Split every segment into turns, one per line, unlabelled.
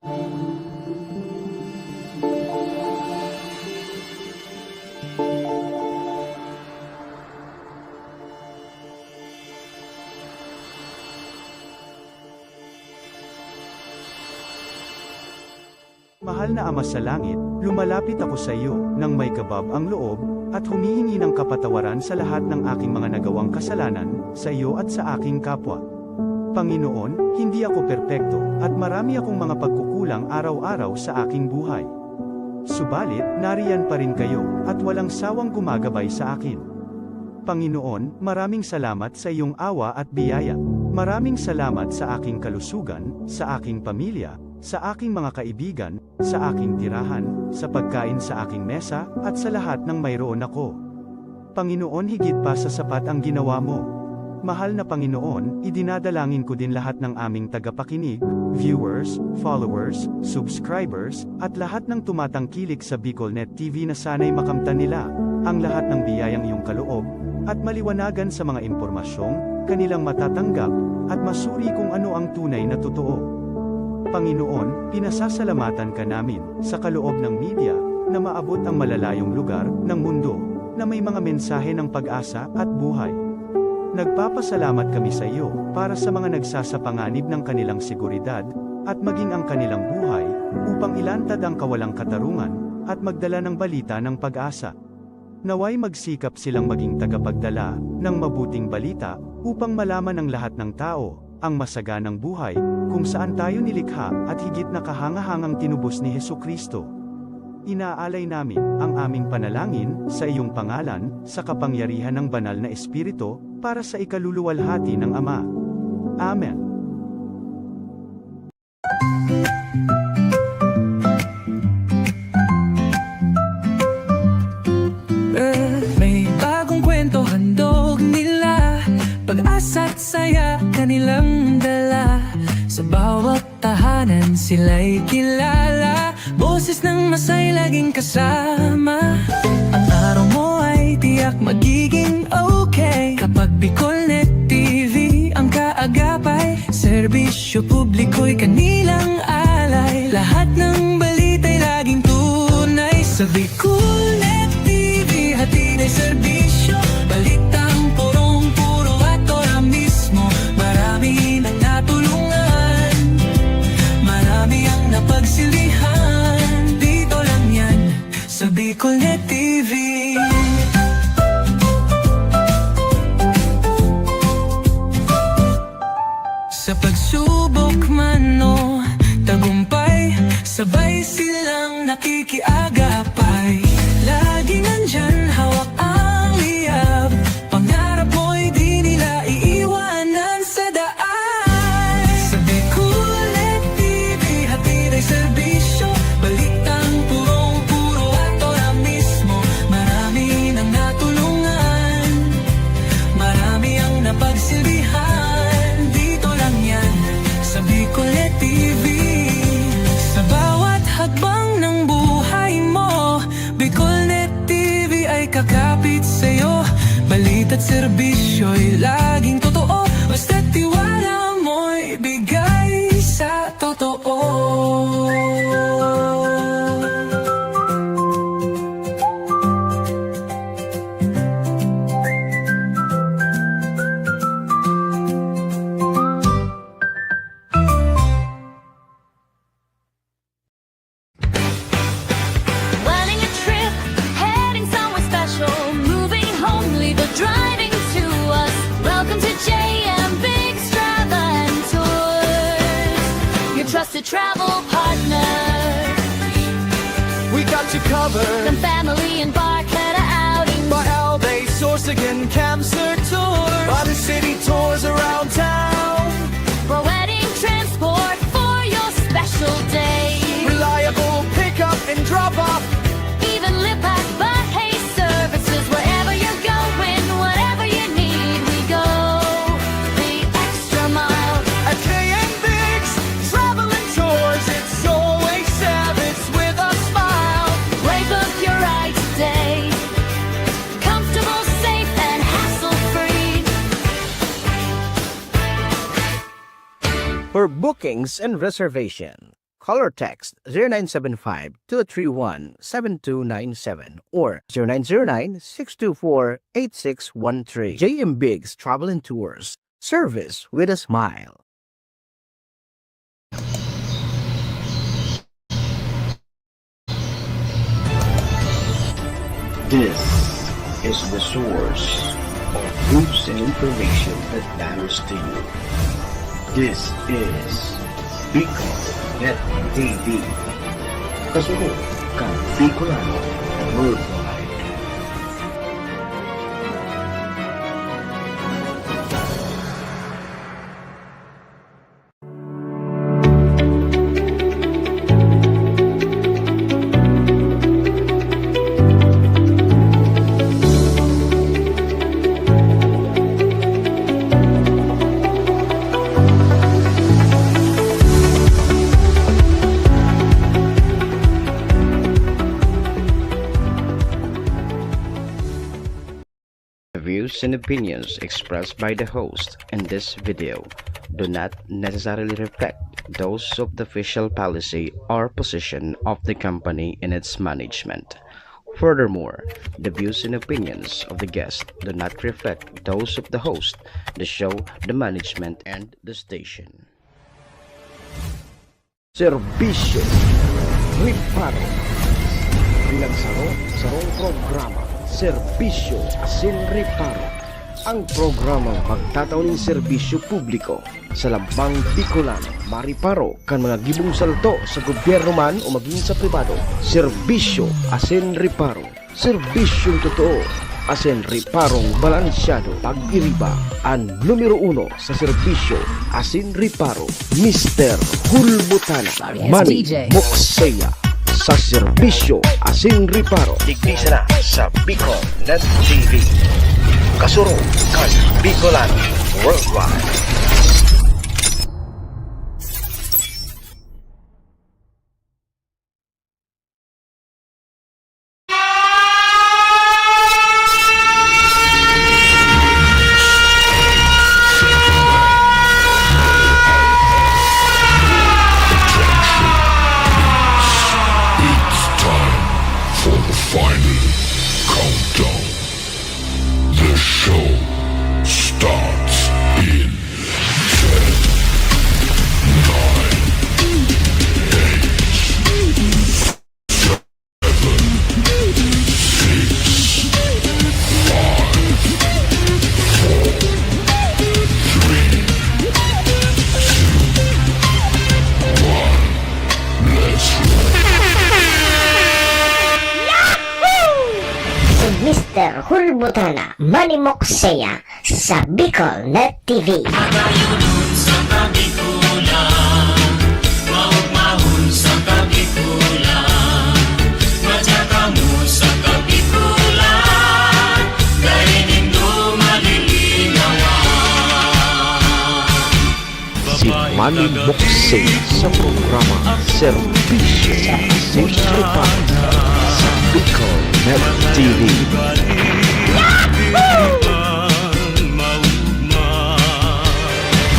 Mahal na Ama sa Langit, lumalapit ako sa iyo, nang may kabab ang loob, at humihingi ng kapatawaran sa lahat ng aking mga nagawang kasalanan, sa iyo at sa aking kapwa. Panginoon, hindi ako perpekto, at marami akong mga pagkukulang araw-araw sa aking buhay. Subalit, nariyan pa rin kayo, at walang sawang gumagabay sa akin. Panginoon, maraming salamat sa iyong awa at biyaya. Maraming salamat sa aking kalusugan, sa aking pamilya, sa aking mga kaibigan, sa aking tirahan, sa pagkain sa aking mesa, at sa lahat ng mayroon ako. Panginoon, higit pa sa sapat ang ginawa mo. Mahal na Panginoon, idinadalangin ko din lahat ng aming tagapakinig, viewers, followers, subscribers, at lahat ng tumatangkilik sa BicolNet TV na sana'y makamtan nila ang lahat ng biyayang iyong kaloob, at maliwanagan sa mga impormasyong kanilang matatanggap, at masuri kung ano ang tunay na totoo. Panginoon, pinasasalamatan ka namin, sa kaloob ng media, na maabot ang malalayong lugar, ng mundo, na may mga mensahe ng pag-asa, at buhay. Nagpapasalamat kami sa iyo, para sa mga nagsasapanganib ng kanilang seguridad, at maging ang kanilang buhay, upang ilantad ang kawalang katarungan, at magdala ng balita ng pag-asa. Naway magsikap silang maging tagapagdala, ng mabuting balita, upang malaman ng lahat ng tao, ang masaganang buhay, kung saan tayo nilikha, at higit na kahangahangang tinubos ni Hesukristo. Inaalay namin ang aming panalangin sa iyong pangalan, sa kapangyarihan ng banal na Espiritu, para sa ikaluluwalhati ng Ama. Amen.
May bagong kwento handog nila, pag-asa at saya kanilang dala. Sa bawat tahanan sila'y kilala, boses ng masay laging kasama. Ang araw mo ay tiyak magiging okay, kapag BicolNet TV ang kaagapay. Serbisyo publiko'y kanilang alay, lahat ng balita'y laging tunay. Sa BicolNet TV hatid ay serbisyo, balitang purong-puro at ora mismo. Marami nang natulungan, marami ang napagsilihan. Dito lang yan, sa BicolNet TV. Sa pagsubok man o tagumpay, sabay silang nakikiagapay. Laging nandyan, hawak ang liyab, pangarap mo'y di nila iiwanan sa daan. Sa BicolNet TV hatid ay serbisyo, balitang purong-puro at ora mismo. Marami nang natulungan, marami ang napagsilbihan. Dito lang yan, sa BicolNet TV. Sa bawat hakbang ng buhay mo, BicolNet TV ay kakapit sa'yo. Balita't serbisyo'y laging totoo, basta't tiwala mo'y bigay sa totoo.
Planning a trip, heading somewhere special, moving home, leave a driving to us. Welcome to JM Big Strava and Tours, your trusted travel partner.
We got you covered
From family and Barcata outing,
by Alday, Sorsigan, Camser Tour, by the city tours around town.
for wedding transport for your special day.
Reliable pickup and drop off.
Even Lipac, but hey, services wherever you're going, whatever you need, we go the extra mile.
At JM Biggs Travel and Tours, it's always Savage with a smile.
Break up your ride today. Comfortable, safe, and hassle-free.
For bookings and reservation, Call or text 0975-231-7297 or 0909-624-8613. JM Biggs Travel and Tours. Service with a smile.
This is the source of news and information that matters to you. This is Bicol Net TV. Kasunod kang Bicolano Worldwide.
The views and opinions expressed by the host in this video do not necessarily reflect those of the official policy or position of the company and its management. Furthermore, the views and opinions of the guest do not reflect those of the host, the show, the management, and the station.
Serbisyo Riparo Pinagsaro-sarong programa Serbisyo Asin Riparo. Ang programang magtatauning serbisyo publiko sa Lambang Bicolano, Mariparo kan mga gibong salto sa gobyerno man o maging sa pribado. Serbisyo Asin Riparo. Serbisyong totoo Asin Riparong balansyado. Pag-iriba ang numero 1 sa serbisyo Asin Riparo, Mr. Hulbutana Manny Moxeya. Sa serbisyo Asin Riparo,
Digdisa na sa Bicol Net TV. Kasuro kang Bicolano Worldwide.
For the final countdown. The show starts in 10,
9, Mr. Hulbutana Manny Moxeya sa Bicol Net TV.
si Manny Moxeya sa programa Serbisyo Asin Riparo sa Bicol Net TV.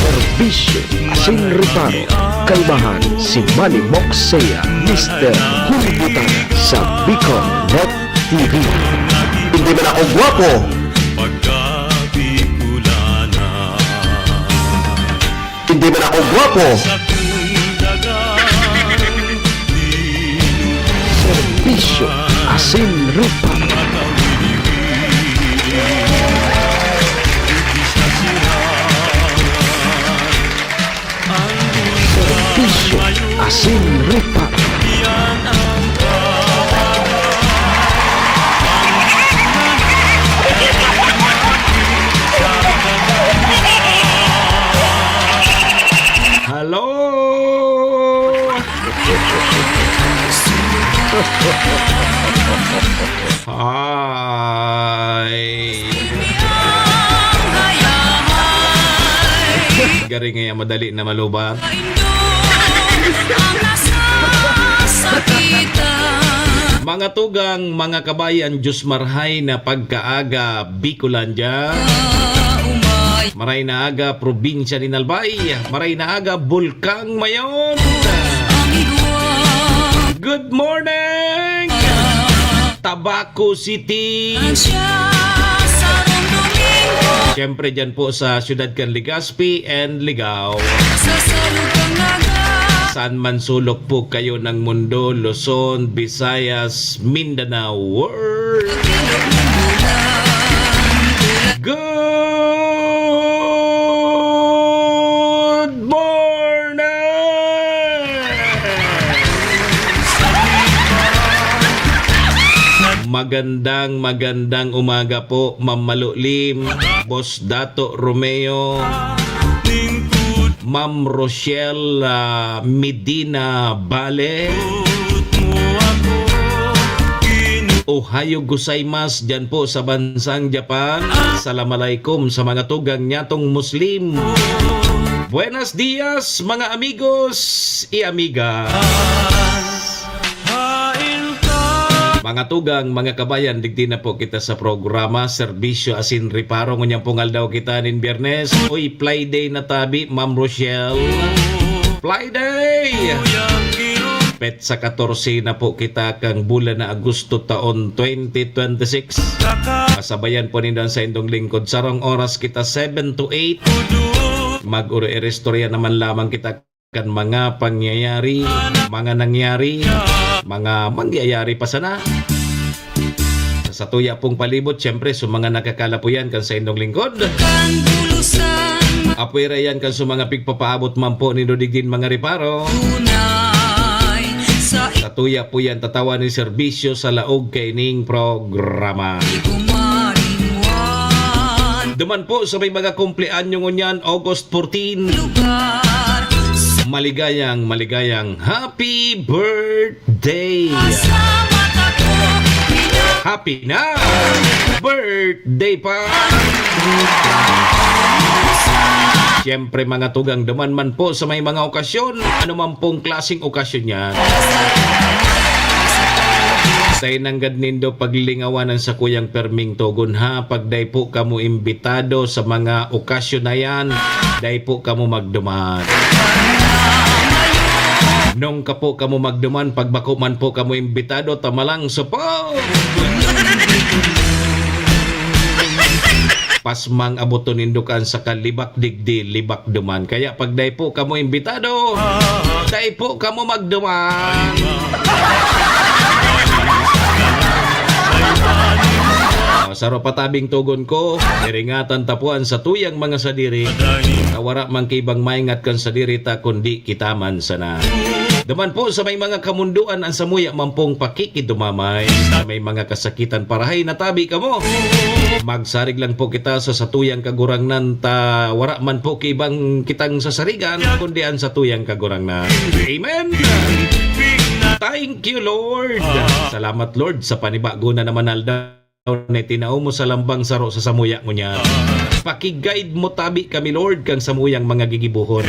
Serbisyo Asin Riparo. Kaibahan si Manny Moxeya, Mr. Hulbutana sa Bicol Net TV. Hindi man ako gwapo. Hindi man ako gwapo. Serbisyo Asin Riparo. Serbisyo Asin Riparo. Hello. Hi. Garing ngayon madali na malubar. Mga tugang, mga kabayan, Diyos marhay na pagkaaga Bicolandia. Maray na aga probinsya ni Nalbay. Maray na aga Bulkang Mayon.
Good morning! Tabaco City! Siyempre dyan po sa Ciudad Can Legazpi and Ligao. Saan man sulok po kayo ng mundo, Luzon, Visayas, Mindanao, world! Good morning! Magandang umaga po, Ma'am Malulim, Boss Dato Romeo, Ma'am Rochelle Medina Bale, Ohayo gozaimasu dyan po sa bansang Japan. Assalamualaikum sa mga tugang nyatong Muslim. Buenos dias mga amigos y amigas. Mga tugang, mga kabayan, digdi na po kita sa programa Serbisyo Asin Reparo. Ngunyang pungal daw kita nin Biyernes. Uy, fly day na tabi, Ma'am Rochelle. Fly day! Pet sa 14 na po kita kang bulan na Agosto taon 2026. Kasabayan po nindan sa indong lingkod. Sarong oras kita 7 to 8. Mag-uri-restorya naman lamang kita kan mga pangyayari, mga nangyari, mga mangyayari pa sana. Sa tuya pong palibot, syempre, sa mga nakakalapuyan kan sa indong lingkod. Apwera yan kan sa mga pigpapaabot man po ni Dodigdin mga reparo. Sa tuya po yan tatawa ni serbisyo sa laog kaining programa. Duman po sa may mga kumpleanyo ngunyan, August 14. Maligayang happy birthday! Happy na birthday pa! Siyempre mga tugang, duman man po sa may mga okasyon, ano man pong klaseng okasyon yan. Say nanggad nindo paglingawanan sa kuyang perming tugon ha, pagday po kamo imbitado sa mga okasyon na yan, day po kamo magduman. Nung ka po kamo magduman, pagbako man po kamo imbitado, tamalang supo! Pasmang abuton indukan sa kalibak digdi, libak duman. Kaya pagday po kamo imbitado, day po kamo magduman. Saro patabing tugon ko, iringatan tapuan sa tuyang mga sadiri, nawara man kibang maingat kan sadiri ta kundi kitaman sana. Daman po sa may mga kamunduan ang samuya mampong pakikidumamay, sa may mga kasakitan parahay natabi ka mo. Magsarig lang po kita sa satuyang kagurangnan ta wara man po kibang kitang sasarigan kundi ang satuyang kagurangnan. Amen! Thank you Lord! Salamat Lord sa panibago na naman alda na tinao mo sa lambang saro sa samuya mo niya. Pakiguide mo tabi kami Lord kang samuyang mga gigibuhon.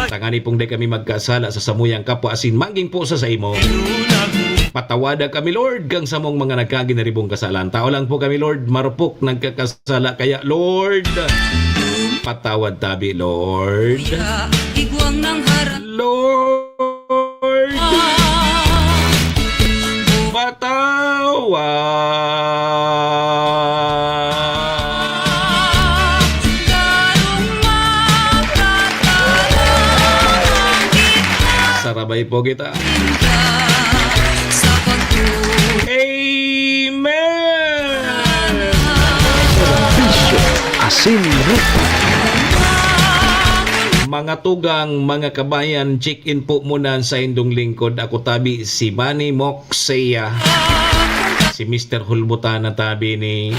Tangani pong day kami magkasala sa samuyang kapwa asin mangging po sa imo. Patawada kami Lord kang samong mga nagkaginaribong kasalan. Tao lang po kami Lord, marupok nagkakasala kaya Lord, patawad tabi Lord. Lord, patawad. Sarabay po kita. Amen!
Serbisyo Asin Reparo.
Mga tugang, mga kabayan, check-in po muna sa indong lingkod. Ako tabi si Manny Moxeya. Si Mr. Hulbutan na tabi ni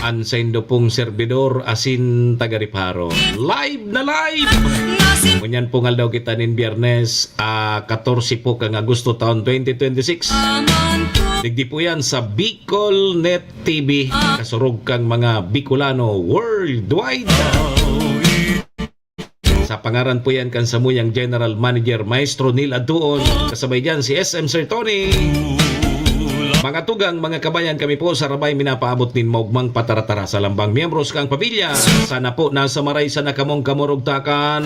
Ansendo pong servidor asin taga-reparo. Live na live! Kunyan po nga daw kita nin Biyernes 14 po kang Agosto taon 2026. Digdi po yan sa Bicol Net TV. Kasurog kang mga Bicolano worldwide. Sa pangaran po yan kan samuyang General Manager Maestro Neil Aduon. Kasabay dyan si SM Sir Tony. Mga tugang, mga kabayan, kami po sa Rabay minapaabot nin maugmang pataratara sa lambang miyembros kang pamilya. Sana po nasa maray sa nakamong kamurugtakan.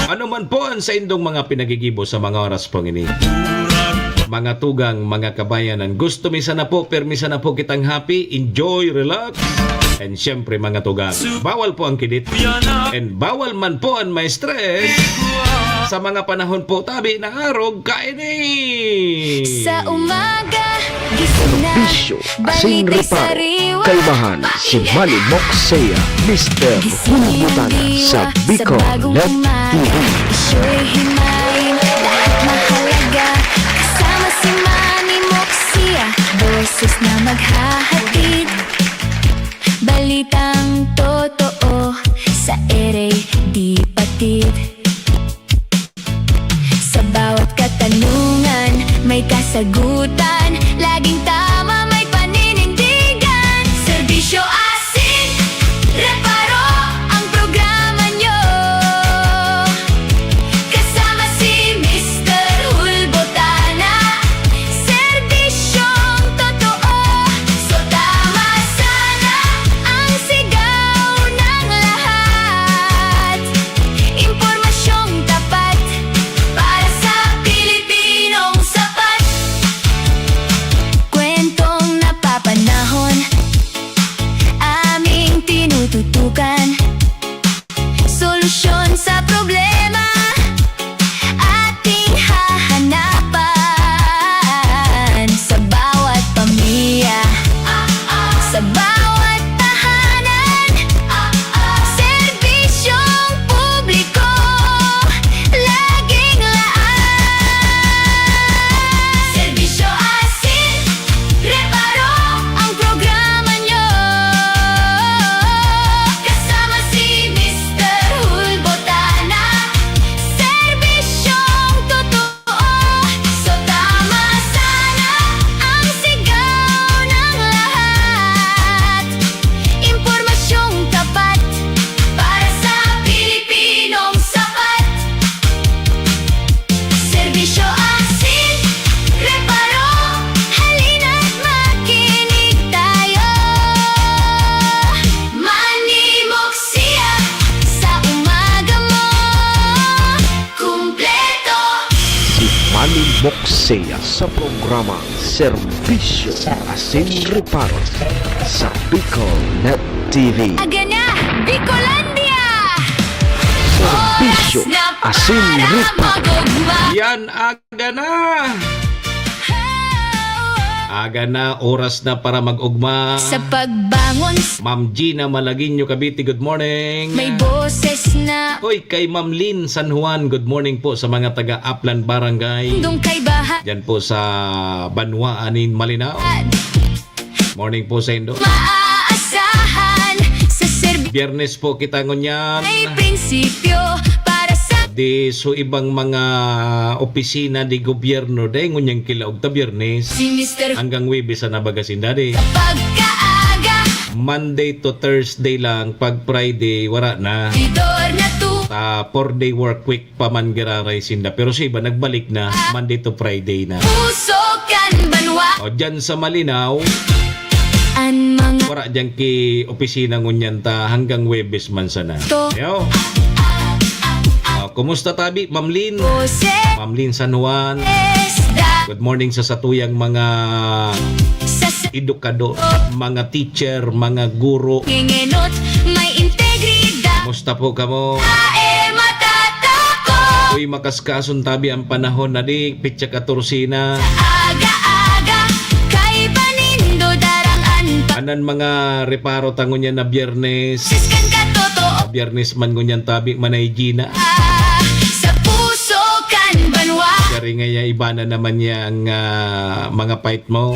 Ano man po ang sa indong mga pinagigibo sa mga oras pong ini. Mga tugang, mga kabayanan, gusto misa na po, permisa na po kitang happy, enjoy, relax. And syempre mga tugang, bawal po ang kidit. And bawal man po ang may stress. Sa mga panahon po tabi ng arog, kainin.
Sa umaga, gising na,
Bisyo, Asin
balita'y
Reparo,
sariwa.
Kalmahan, si Manny Moxea, Mr. Hulbutana sa Bicol Net TV.
Isyo'y himayin, lahat mahalaga. Kasama si Manny Moxia, boses na maghahatid. Balitang totoo, sa ere di patid. Sa bawat katanungan, may kasagutan. Laging tama, may paninindigan. Serbisyo Asin Reparo ang programa nyo. Kasama si Mr. Hulbutana. Serbisyong totoo, so tama sana ang sigaw ng lahat. Impormasyong tapat para sa Pilipinong sapat. Kwentong napapanahon, aming tinututukan. Solusyon sa problema, ating hahanapan. Sa bawat pamilya, sa bawat tahanan, serbisyong publiko, laging laan. Serbisyo Asin Reparo ang programa nyo. Kasama si Mr. Hulbutana. Serbisyong totoo, so tama sana ang sigaw ng lahat. Impormasyong tapat para sa Pilipinong sapat. Serbisyo Asin Reparo, halina't makinig tayo. Manny Moxia, sa umaga mo kumpleto.
Si Manny Moxea sa programa Serbisyo Asin Reparo sa Bicol Net TV.
Aga na, Bicolandia!
Serbisyo Asin Reparo.
Yan, aga na! Aga na, oras na para mag-ugma.
Sa pagbangon,
Ma'am Gina Malaguinho, Cavite, good morning.
may boses na
Hoy, kay Ma'am Lynn San Juan, good morning po sa mga taga Upland Barangay.
dong kay bahat.
Diyan po sa Banwaanin, Malinaw. Morning po sa Indo.
Maaasahan sa serbisyo
Biyernes po kita ngunyan.
may prinsipyo para sa
Di so ibang mga opisina di gobyerno day ngunyang kilaog ta Biyernes
si Mr.
hanggang Webes sa nabagasin dadi.
Pagkaaga,
Monday to Thursday lang, pag Friday wala na.
Tidor na tu
4-day work week pa man giraray sinda. Pero si iba nagbalik na Monday to Friday na.
puso kan banwa.
O dyan sa Malinaw,
An mga
wala dyan ki opisina ngunyan ta hanggang Webes man sana.
To.
Yo. Kumusta tabi, Ma'am Lynn?
boses
Ma'am Lynn San Juan.
da
Good morning sa satuyang mga
sa
edukado, mga teacher, mga guro.
ngengenot, may integridad.
Musta po kamo?
Ae matatako.
Uy, makaskason tabi ang panahon na di, pitsa 14 na.
Aga-aga, kay panindo darangan pa.
Anan mga reparo tango niya na Biyernes.
Siskan ka totoo.
Biyernes man ngunyan tabi, manay Gina.
Sa puso kan banwa.
Kari nga ya, iba na naman niya ang mga fight mo.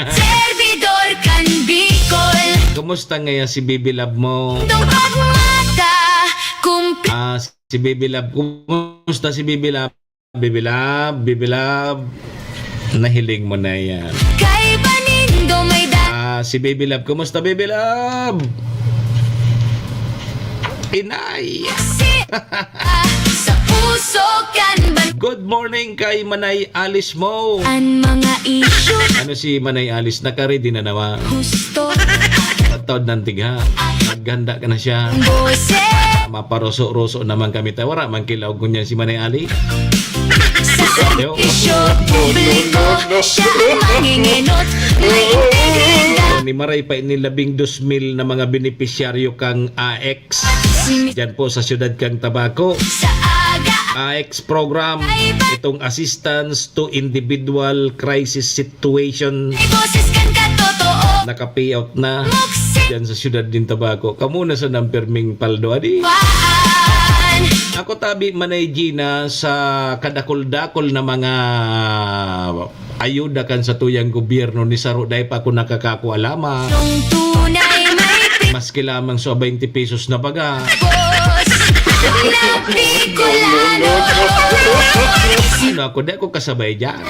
Servidor kan Bicol.
Kumusta nga si Baby Love mo?
Dong pagmata, kumpli.
Si Baby Love, kumusta si Baby Love? Baby Love, Baby Love. Nahiling mo na yan.
Kay panindo may da.
Si Baby Love, kumusta Baby Love? Inay!
Sa puso kan ban.
Good morning kay Manay Alice mo.
An mga issue
Ano si Manay Alice? Naka-ready na naman.
gusto.
At taon ng tigha. Naghanda ka na siya.
Boses
maparuso-ruso naman kami tayo. Wala man kilaw ko niyan si Manay Ali. Yo.
Serbisyo publiko, siya ang manginginot. May integridad.
Ni Maray pa ini 12,000 na mga benepisyaryo kang AX. Diyan po sa siyudad kang Tabaco.
Sa aga,
AX program, itong Assistance to Individual Crisis Situation,
ay boses kan katotoo.
naka-payout na
Mukse,
diyan sa siyudad din Tabaco. Kamuna sa Namperming Paldo, adi.
waan.
Ako tabi Manay Gina sa kadakol-dakol na mga ayuda kan sa tuyang gobyerno ni Saro. Dahil pa ako nakakakualama.
Yung tunay may
Maski lamang sa 20 pesos na baga.
pipos. Na Bicolano.
Ano ako, di ako kasabay dyan.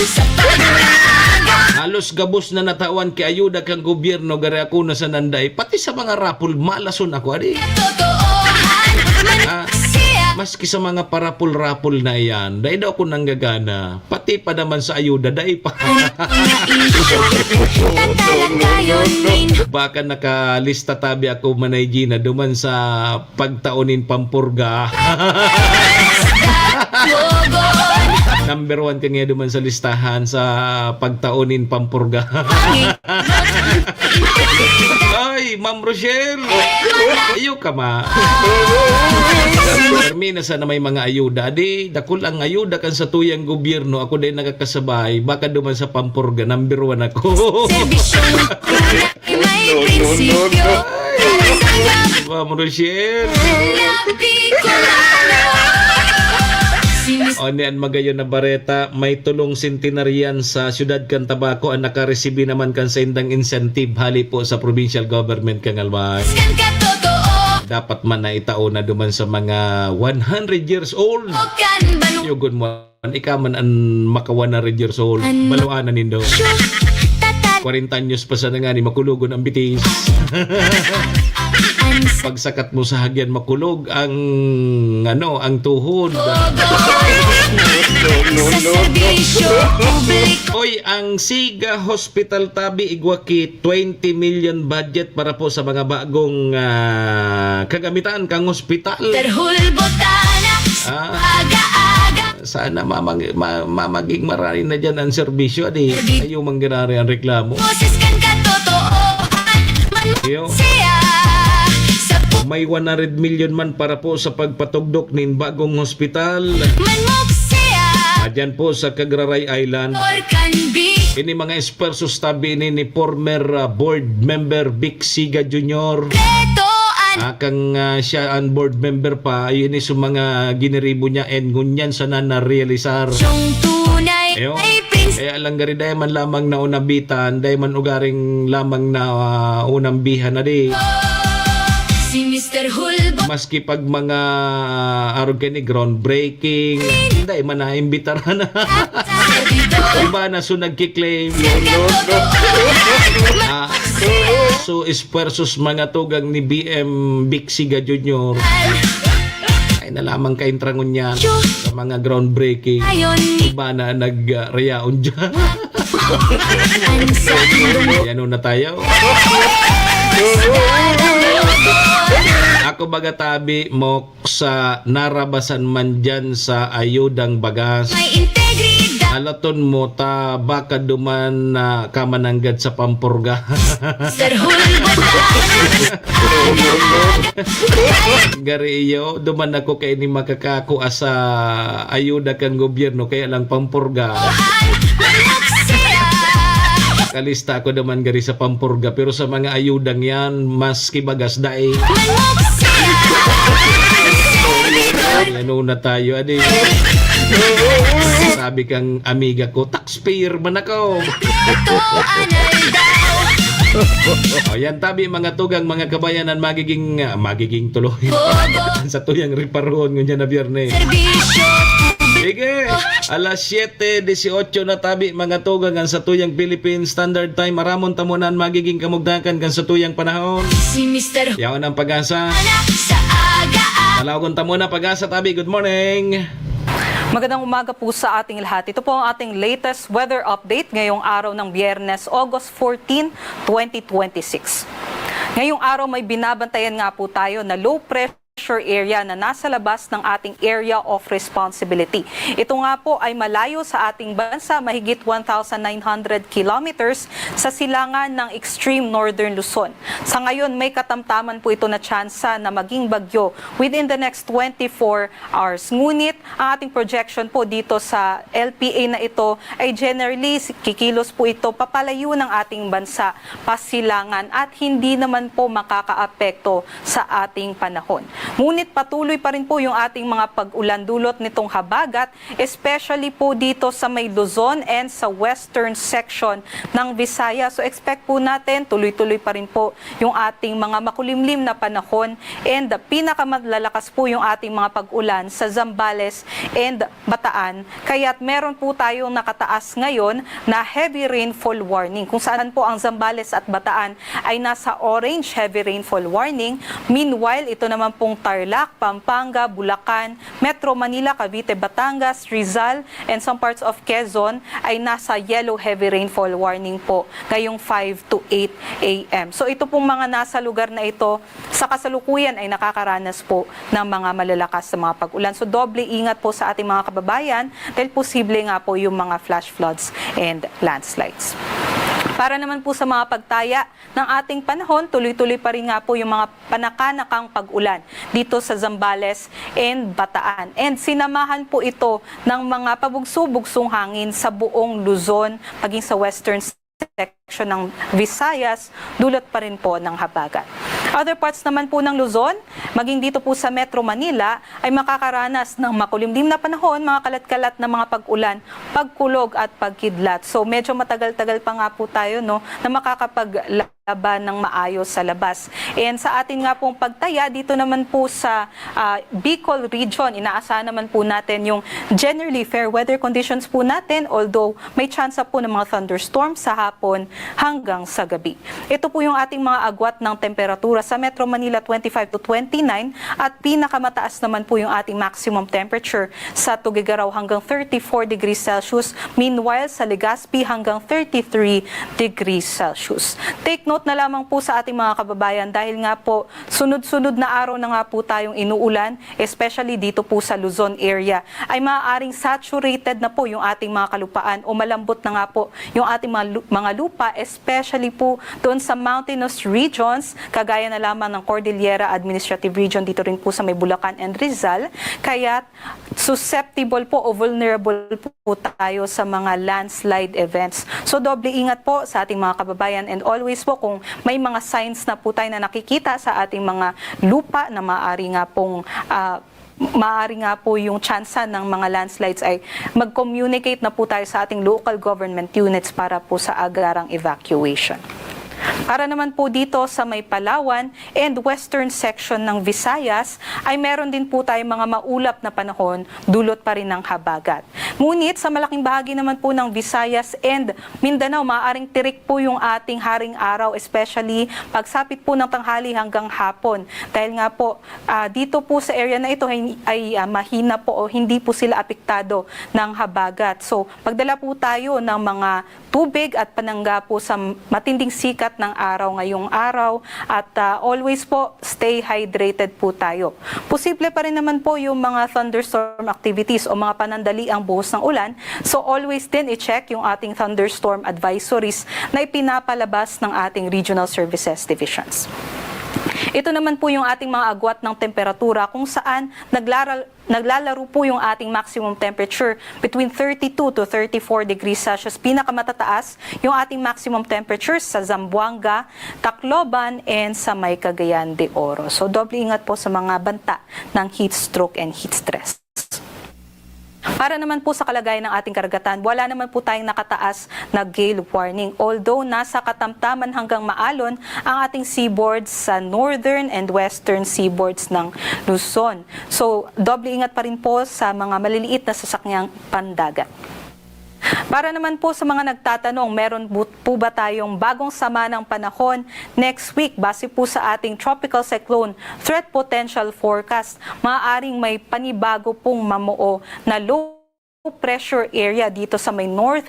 Sa pag-aga,
Halos gabos na natawan kay ayuda kang gobyerno gari ako na sa nanday. Pati sa mga rapol, malason ako, adi.
totoohan.
Ah,
Mansiya,
maski sa mga parapol-rapol na iyan, dahil daw ako nanggagana. Pati pa naman sa ayuda, dahil pa.
na isyo. Tatalagayonin.
Baka nakalista tabi ako Manay Gina duman sa pagtaonin pampurga.
Logon.
Number 1 ka nga duman sa listahan sa pagtaonin pampurga. Ay, Ma'am Rochelle! Ayaw ka ma. Termina sana may mga ayuda. Di, dakul ang ayuda kan sa tuyang gobyerno. Ako din nakakasabay. Baka duman sa pampurga. Number 1 ako.
Serbisyong tunay may prinsipyo.
Ma'am Rochelle!
Na Bicolano. Sinis
O niyan magayon na bareta, may tulong centenarian sa siyudad kan Tabaco ang nakaresibi naman kan sa indang incentive hali po sa provincial government kang Almay.
kan katotoo.
Dapat man na itao na duman sa mga 100 years old.
Kan banu.
Yugon mo, ikaw man ang maka 100 years old. Baluan na nindo.
Tatal.
40 anyos pa sa nga ni makulugon ang bitis. Pagsakat mo sa hagyan makulog ang ang tuhod.
Sa serbisyo publiko.
Oy, ang Siga Hospital Tabi Iguaki 20 million budget para po sa mga bagong kagamitan kang hospital.
Terhul botana.
Ah,
Aga-aga.
sana mamaging marami na dyan ang serbisyo. Adi, ayaw mangganari ang reklamo.
Boses kan katotohan.
Yo.
Mansiya. Sa
May 100 million man para po sa pagpatugdok nin bagong hospital.
manmuksiya.
Dyan po sa Cagraray Island.
Or kan bi.
Ini mga espersos tabi ni former board member Vic Siga Jr.
Letoan.
Kang siya ang board member pa, yun is mga giniribo niya and ngunyan sana na-realisar.
Yung tunay
Ayo.
may prinsipyo.
Kaya lang gari dahil man lamang na unabitan, dahil man ugaring lamang na unambihan na di.
Si Mr. Hulbo.
Maski pag mga arog ka ni groundbreaking, hindi man na-imbitar na. Iba na so nagkiklaim. So esfuerzos mga tugang ni BM Vic Siga Jr. Ay na lamang kaintrangon yan sa mga groundbreaking.
Ayon ni
Iba na nag-reaon dyan.
Ansa.
Yan na tayo. Ako baga tabi mo sa narabasan man dyan sa ayudang bagas.
May integridad.
Alaton mo ta baka duman na kamananggad sa pampurga.
Mr. Hulbo.
Gari iyo, duman ako kay ni makakako sa ayuda kang gobyerno kaya lang pampurga.
Manmuksiya.
Kalista ako naman gari sa pampurga pero sa mga ayudang yan mas kibagas daig.
Manmuksiya.
Ano na tayo adi. Sabi kang amiga ko, taxpayer man ako.
Ito anay daw.
O yan tabi mga tugang mga kabayanan magiging tuloy. Sa tuyang riparon ngunyan na biyernes.
Serbisyo
Sige, alas 7:18 na tabi mga tugang ang sa tuyang Philippine Standard Time. Aramon tamunan magiging kamugdakan kan sa tuyang panahon.
si Mr.
Yaon ang pag-asa.
Sa aga-aga.
Talagon tamuna pag-asa tabi. Good morning.
Magandang umaga po sa ating lahat. Ito po ang ating latest weather update ngayong araw ng Biyernes, August 14, 2026. Ngayong araw may binabantayan nga po tayo na low pressure pressure area na nasa labas ng ating area of responsibility. Ito nga po ay malayo sa ating bansa, mahigit 1,900 kilometers sa silangan ng extreme northern Luzon. Sa ngayon, may katamtaman po ito na tsansa na maging bagyo within the next 24 hours. Ngunit, ang ating projection po dito sa LPA na ito ay generally kikilos po ito papalayo ng ating bansa, pasilangan at hindi naman po makakaapekto sa ating panahon. Ngunit patuloy pa rin po yung ating mga pag-ulan dulot nitong habagat, especially po dito sa may Luzon and sa western section ng Visayas. So expect po natin tuloy-tuloy pa rin po yung ating mga makulimlim na panahon, and pinakamalalakas po yung ating mga pag-ulan sa Zambales and Bataan. Kaya't meron po tayong nakataas ngayon na heavy rainfall warning, kung saan po ang Zambales at Bataan ay nasa orange heavy rainfall warning. Meanwhile, ito naman pong Tarlac, Pampanga, Bulacan, Metro Manila, Cavite, Batangas, Rizal, and some parts of Quezon ay nasa yellow heavy rainfall warning po ngayong 5 to 8 a.m. So ito pong mga nasa lugar na ito sa kasalukuyan ay nakakaranas po ng mga malalakas na mga pag-ulan. So doble ingat po sa ating mga kababayan dahil posible nga po yung mga flash floods and landslides. Para naman po sa mga pagtaya ng ating panahon, tuloy-tuloy pa rin nga po yung mga panakanakang pag-ulan dito sa Zambales and Bataan. And sinamahan po ito ng mga pabugso-bugsong hangin sa buong Luzon, maging sa western section ng Visayas, dulot pa rin po ng habagat. Other parts naman po ng Luzon, maging dito po sa Metro Manila, ay makakaranas ng makulimlim na panahon, mga kalat-kalat na mga pag-ulan, pagkulog at pagkidlat. So medyo matagal-tagal pa nga po tayo na makakapaglaban ng maayos sa labas. And sa atin nga pong pagtaya, dito naman po sa Bicol region, inaasahan naman po natin yung generally fair weather conditions po natin, although may chance po ng mga thunderstorms sa hapon hanggang sa gabi. Ito po yung ating mga agwat ng temperatura sa Metro Manila 25 to 29 at pinakamataas naman po yung ating maximum temperature sa Tuguegarao hanggang 34 degrees Celsius, meanwhile sa Legazpi hanggang 33 degrees Celsius. Take note na lamang po sa ating mga kababayan dahil nga po sunod-sunod na araw na nga po tayong inuulan, especially dito po sa Luzon area, ay maaaring saturated na po yung ating mga kalupaan o malambot na nga po yung ating mga lupa, especially po doon sa mountainous regions, kagaya na lamang ng Cordillera Administrative Region, dito rin po sa may Bulacan and Rizal. Kaya susceptible po o vulnerable po tayo sa mga landslide events. So doble ingat po sa ating mga kababayan, and always po kung may mga signs na po tayo na nakikita sa ating mga lupa na maaari nga po yung tsansa ng mga landslides, ay mag-communicate na po tayo sa ating local government units para po sa agarang evacuation. Para naman po dito sa may Palawan and western section ng Visayas ay meron din po tayong mga maulap na panahon, dulot pa rin ng habagat. Ngunit sa malaking bahagi naman po ng Visayas and Mindanao, maaaring tirik po yung ating haring araw, especially pagsapit po ng tanghali hanggang hapon. Dahil nga po dito po sa area na ito ay mahina po o hindi po sila apektado ng habagat. So pagdala po tayo ng mga tubig at panangga po sa matinding sikat ng araw ngayong araw, at always po stay hydrated po tayo. Posible pa rin naman po yung mga thunderstorm activities o mga panandali ang buhos ng ulan, so always din i-check yung ating thunderstorm advisories na ipinapalabas ng ating regional services divisions. Ito naman po yung ating mga agwat ng temperatura kung saan naglalaro po yung ating maximum temperature between 32 to 34 degrees Celsius. Pinakamatataas yung ating maximum temperature sa Zamboanga, Tacloban, and sa may Cagayan de Oro. So doble ingat po sa mga banta ng heat stroke and heat stress. Para naman po sa kalagayan ng ating karagatan, wala naman po tayong nakataas na gale warning. Although nasa katamtaman hanggang maalon ang ating seaboards sa northern and western seaboards ng Luzon. So, doble ingat pa rin po sa mga maliliit na sasakyang pandagat. Para naman po sa mga nagtatanong, meron po ba tayong bagong sama ng panahon next week? Base po sa ating tropical cyclone threat potential forecast, maaaring may panibago pong mamuo na low pressure area dito sa may north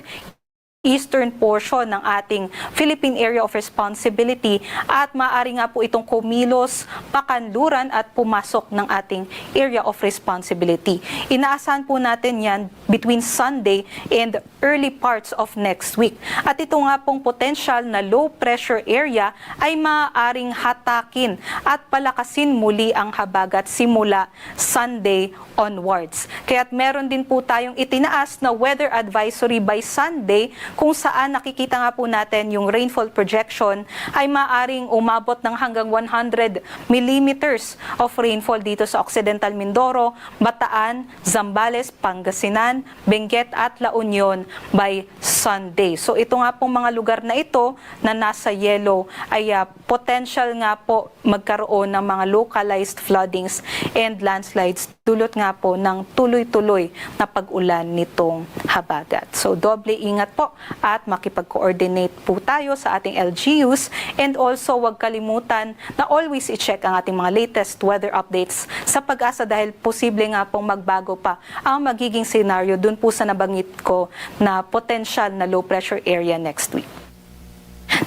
eastern portion ng ating Philippine Area of Responsibility at maaari nga po itong kumilos, pakanluran at pumasok ng ating Area of Responsibility. Inaasahan po natin yan between Sunday and early parts of next week. At ito nga pong potential na low pressure area ay maaaring hatakin at palakasin muli ang habagat simula Sunday onwards. Kaya't meron din po tayong itinaas na weather advisory by Sunday kung saan nakikita nga po natin yung rainfall projection ay maaring umabot ng hanggang 100 millimeters of rainfall dito sa Occidental Mindoro, Bataan, Zambales, Pangasinan, Benguet at La Union by Sunday. So ito nga pong mga lugar na ito na nasa yellow ay potential nga po magkaroon ng mga localized floodings and landslides dulot nga po ng tuloy-tuloy na pag-ulan nitong habagat. So doble ingat po at makipag-coordinate po tayo sa ating LGUs and also huwag kalimutan na always i-check ang ating mga latest weather updates sa Pag-asa dahil posible nga pong magbago pa ang magiging scenario dun po sa nabanggit ko na potential na low pressure area next week.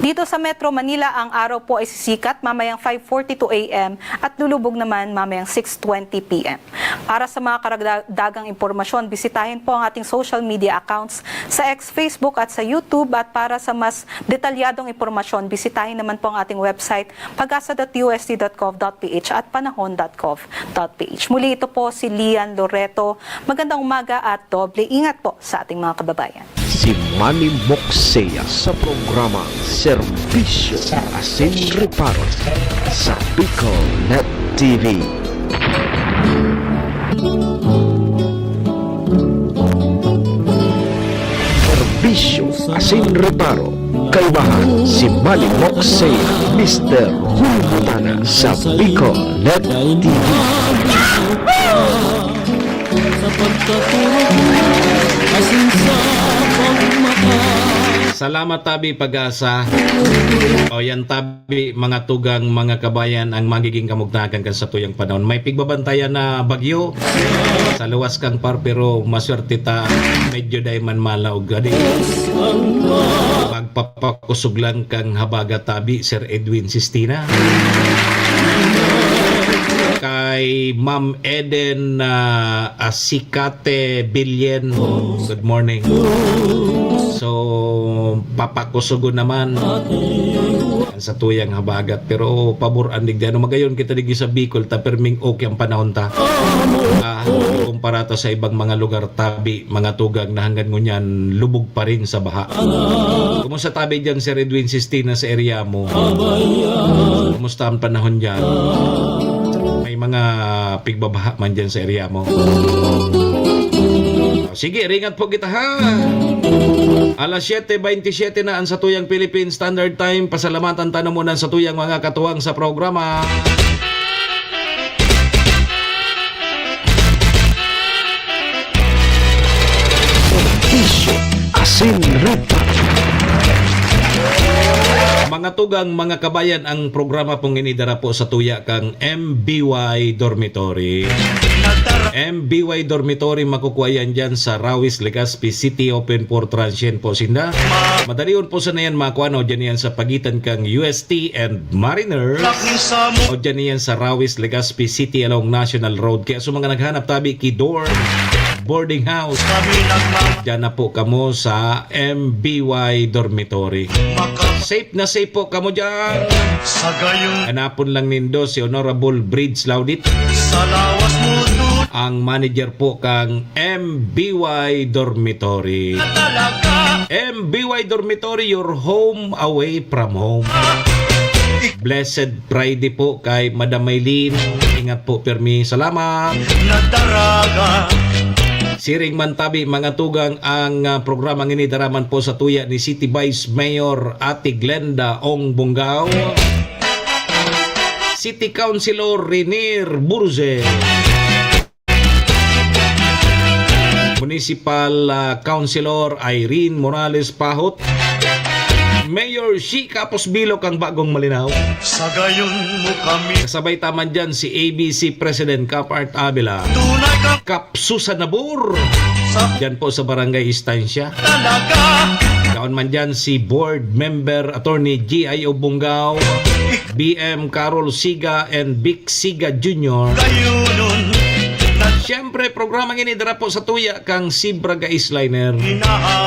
Dito sa Metro Manila, ang araw po ay sisikat mamayang 5:42 a.m. at lulubog naman mamayang 6:20 p.m. Para sa mga karagdagang impormasyon, bisitahin po ang ating social media accounts sa X, Facebook at sa YouTube at para sa mas detalyadong impormasyon, bisitahin naman po ang ating website pagasa.usd.gov.ph at panahon.gov.ph. Muli ito po si Lian Loreto. Magandang umaga at doble ingat po sa ating mga kababayan.
Si Manny Moxea sa programa Serbisyo Asin Reparo sa Bicol Net TV. Serbisyo Asin Reparo. Kaibahan si Manny Moxea, Mr. Hulbutana sa Bicol Net TV.
Salamat tabi Pag-asa. O yan tabi mga tugang mga kabayan ang magiging kamugnakan kan sa tuyang panahon. May pigbabantayan na bagyo sa luwas kang par pero maswerte ta medyo day man malaog gadi. Magpapakusog lang kang habaga tabi Sir Edwin Sistina. Kay Ma'am Eden Asikate Bilyen. Good morning. So papakusugo naman sa tuyang habagat pero pabor andig diano magayon kita digi sa Bicol ta perming okay ang panahon ta. Kumpara ta sa ibang mga lugar tabi mga tugang na hanggang ngunyan lubog pa rin sa baha. Kumusta tabi diyan Sir Edwin Sistina sa area mo? Kumusta ang panahon diyan? May mga pigbabaha man diyan sa area mo? Sige, ringat po kita ha. Alas 7:27 na ang sa tuyang Philippine Standard Time. Pasalamatan tayo muna sa tuyang mga katuwang sa programa.
Serbisyo Asin Reparo.
Mga tugang, mga kabayan, ang programa pong inidara po sa tuya kang MBY Dormitory. MBY Dormitory makukuha yan dyan sa Rawis, Legazpi City, open for transient po sinda. Madalion po sa na yan makuha o dyan yan sa pagitan kang UST and Mariner o dyan yan sa Rawis, Legazpi City along National Road. Kaya sa mga naghanap tabi Kidor Boarding House, dyan na po kamo sa MBY Dormitory. Safe na safe po kamo dyan. Hanapon lang nindo si Honorable Bridge Laudit, ang manager po kang MBY Dormitory. MBY Dormitory, your home away from home. Blessed Friday po kay Madam Maylene. Ingat po permi. Salamat. Siring mantabi mga tugang ang programang inidaraman po sa tuya ni City Vice Mayor Ate Glenda Ong Bungaw, City Councilor Renier Burze, Municipal Councilor Irene Morales Pahot, Mayor Shika Posbilok ang bagong malinaw.
Sa gayon mo kami.
Kasabay taman dyan si ABC President Cap Art Abela, Cap Susan Nabur, dyan po sa Barangay Estancia. Daon man dyan si Board Member Attorney G.I. Obungao, BM Carol Siga and Vic Siga Jr. Siyempre, programang ini dara po sa tuya kang Sibraga Isliner.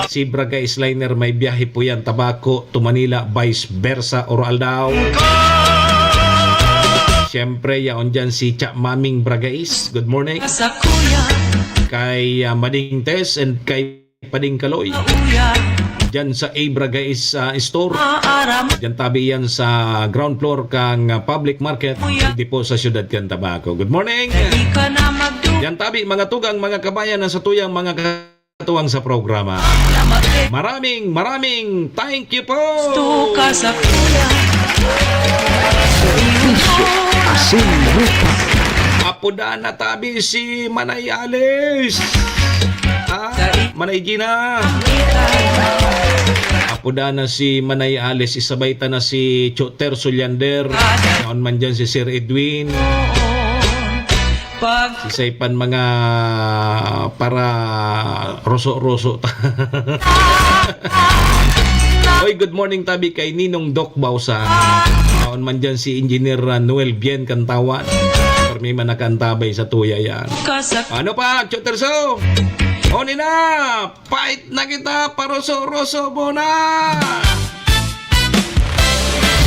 Sibraga Isliner, may biyahe po yan, Tabaco to Manila, vice versa, Oral daw. Siyempre, yaon dyan si Cha Maming Bragais. Good morning.
Sa kuya,
Kay Mading Tess and kay Pading Kaloy.
kuya,
Dyan sa A Bragais Store.
maaram.
Dyan tabi yan sa ground floor kang public market. Hindi po sa syudad kang Tabaco. Good morning.
Di ka na magdu.
Yan tabi, mga tugang, mga kabayan na sa tuyang mga katuwang sa programa. Maraming thank you po.
Ka sa kuya.
Serbisyo asin rupa.
Apuda na tabi si Manay Alice. Manay Gina. Apuda na si Manay Alice. Isabay ta na si Choter Sulyander. Naon man dyan si Sir Edwin.
Pag
Sisaypan mga para roso-roso. Oy, good morning tabi kay Ninong Doc Bausa. Naon man dyan si Engineer Noel Bien Kantawan. May man nakantabay sa tuya yan.
ka sa
Ano pa, Choterso? O nina, fight na kita, paroso-roso mo na!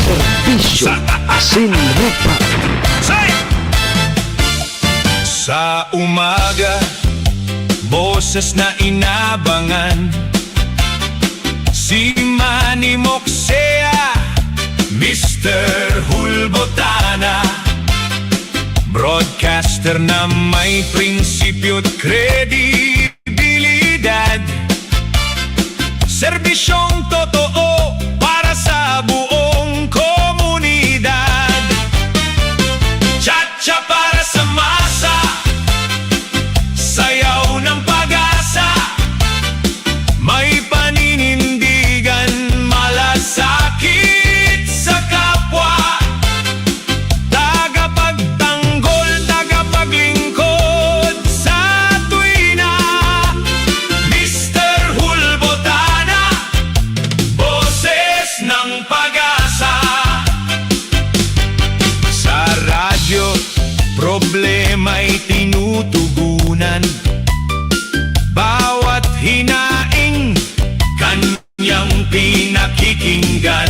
Serbisyo asin rupa.
Sa umaga, boses na inabangan. Si Manny Moxea, Mr. Hulbotana, broadcaster na may prinsipyo't kredibilidad. Serbisyong totoo para sa buong komunidad. Chacha para sa masa, sayaw ng pag-asa, may paninindigan, malasakit sa kapwa. Tagapagtanggol, tagapaglingkod sa tuwina. Mr. Hulbotana, boses ng pag-asa. Sa radyo, problema'y tinutugunan. Bawat hinaing, kanyang pinakikinggan.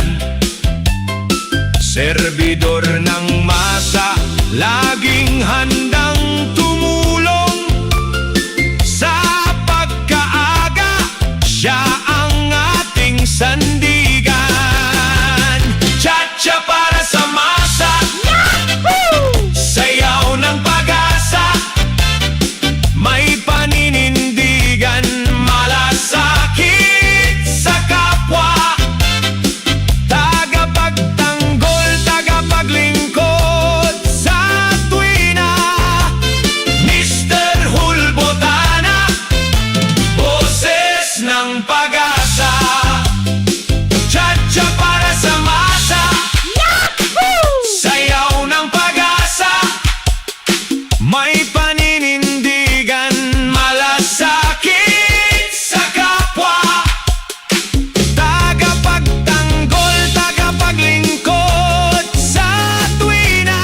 Servidor ng masa, laging handang tumulong. Sa pagkaaga, siya ang ating sandigan. Chacha para sa masa, sayaw ng pag-asa, may paninindigan, malasakit sa kapwa. Tagapagtanggol, tagapaglingkod sa tuwina. Mr. Hulbotana, boses ng pag-asa. Chacha para sa masa, sayaw ng pag-asa, may paninindigan, malasakit sa kapwa. Tagapagtanggol, tagapaglingkod sa tuwina.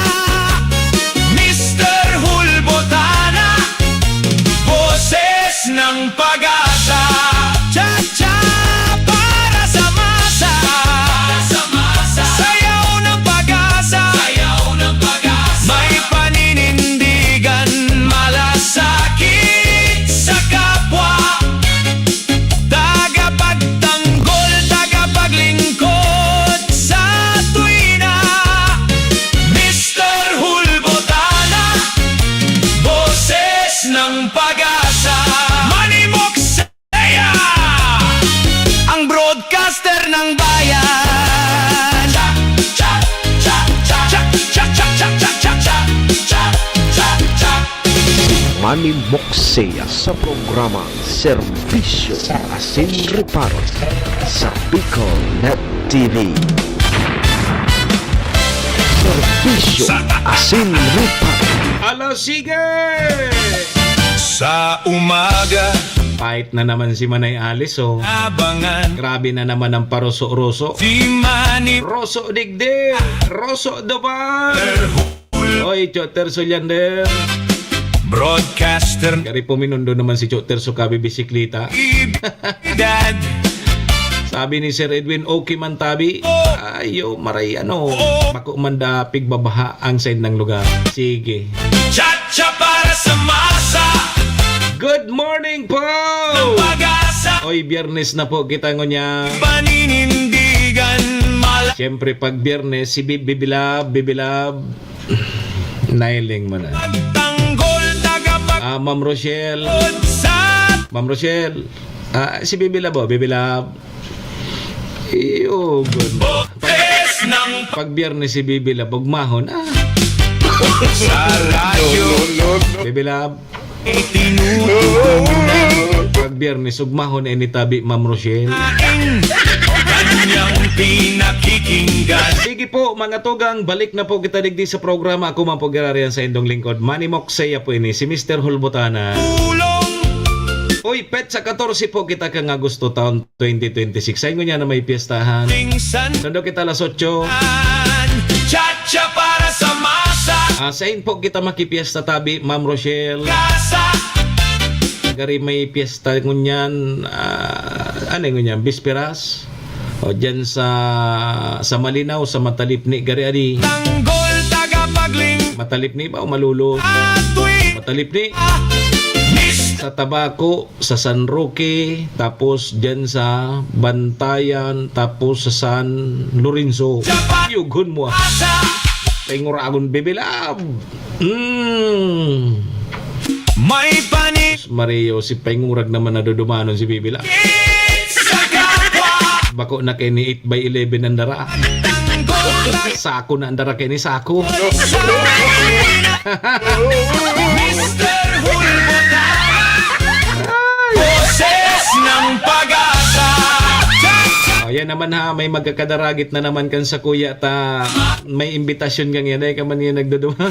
Mr. Hulbotana, boses ng pag-asa. Cha-cha para sa masa, sayaw ng pag-asa, may paninindigan, malasakit sa kapwa. Tagapagtanggol, tagapaglingkod sa tuwina. Mr. Hulbotana, boses ng pag-asa. Manny Moxea, ang broadcaster ng bayan. Cha cha cha cha cha cha cha cha cha cha cha cha cha.
Manny Moxea sa programa Serbisyo asin reparo sa Bicol Net TV. Serbisyo asin reparo.
Ala, sige!
Sa umaga,
Pahit na naman si Manay Alice, oh.
Abangan
Grabe na naman ang paruso-ruso.
si Manny
Roso digdig, Roso daman. Oy, Choter Solyander.
Broadcaster
Kari puminundo naman si Choter Sukabi bisikleta.
Dad
Sabi ni Sir Edwin, okay man tabi. Ayo, maray bako manda pigbabaha ang sign ng lugar. Sige.
Cha-cha para sa masa
Good morning po!
Pag-asa
Oy, Biyernes na po kita ngunya.
Paninindigan Mala
Siyempre pag Biyernes, si Bibilab. Nailing mo na.
Tanggol tagapag
Ma'am Rochelle.
sa
Ma'am Rochelle. Si Bibilab. Iyo, good.
es ng
Pag Biyernes si Bibilab, ugmahon.
sa radyo
Bibilab.
Tinutulungan
Pag Biyernes, ugmahon ni tabi Ma'am Rochelle.
Kanyang pinakikinggan
Sige po mga tugang, balik na po kita digdi sa programa. Ako man po gararian sa indong lingkod. Manny Moksaya po ini, si Mr. Hulbutana.
Tulong
Uy, pet sa 14 po kita ka nga gusto taon 2026. Sa inyo niya na may piyestahan.
Tingsan
Nando kita alas 8.
Cha-cha para sa masa
Sa in po kita makipiesta tabi, Ma'am Rochelle.
Kasa
Gari may piyesta ngunyan, ano ngunyan, bisperas. O dyan sa Malinaw, sa Matalipni, gari adi.
Tanggol tagapagling
Matalipni ba o Malulo?
Atwi
Matalipni.
Mr.
Sa Tabaco, sa San Roque, tapos dyan sa Bantayan, tapos sa San Lorenzo. Yugon mo. Penguragon bibilab.
May panig
Mario, si Pengurag naman na dudumanon si bibilab.
sa kapwa
Bako na kay ni 8x11 ang dara.
Tanggol
Sako na ang dara kay ni Sako.
sa Mr. Hulbota Boses ng pag-asa
Ayan naman ha, may magkakadaragit na naman kan sa kuya ta. May imbitasyon kang yan, ay ka man yan nagduduma.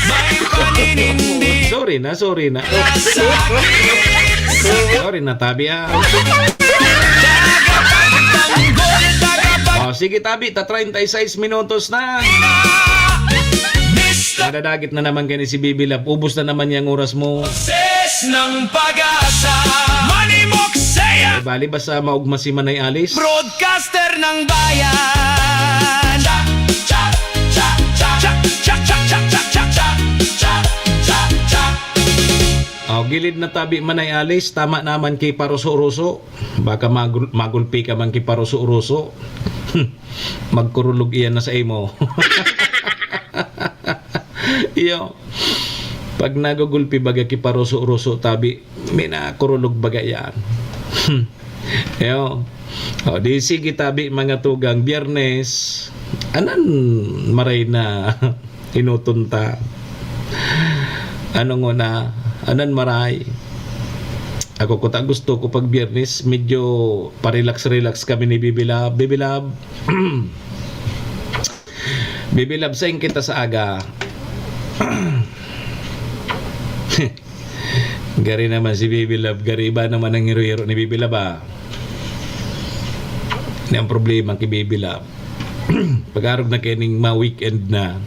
May paninindig
Sorry na. Sorry na, tabi ah.
Tanggol tagapag
Sige tabi, 36 minutos na.
Mr.
Nadadagit na naman kayo ni si Bibilab. Ubus na naman yung oras mo.
Boses ng pag-asa Manny Moksaya
Bali ba sa maugma si Manay Alice?
Broadcaster ng bayan Cha cha cha cha cha cha cha cha cha cha cha cha cha cha
Gilid na tabi Manay Alice. Tama naman kay Paruso-Ruso. Baka magulpi ka man kay Paruso-Ruso. Magkurulog iyan na sa imo. Iyo. Pag nagugulpi baga kay Paruso-Ruso tabi, may nakurulog baga yan. Iyo. Di sige tabi mga tugang Biyernes. Anan maray na inutunta. Ano nga na? Anan maray? Ako ko ta gusto ko pag Biyernes medyo parelax kami ni Bibilab. Bibilab sa kita sa aga. Gari naman si Bibilab, gari ba naman ang hero-hero ni Bibilab ba? Ini ang problema kay Bibilab. Pag-arog na kining ma-weekend na,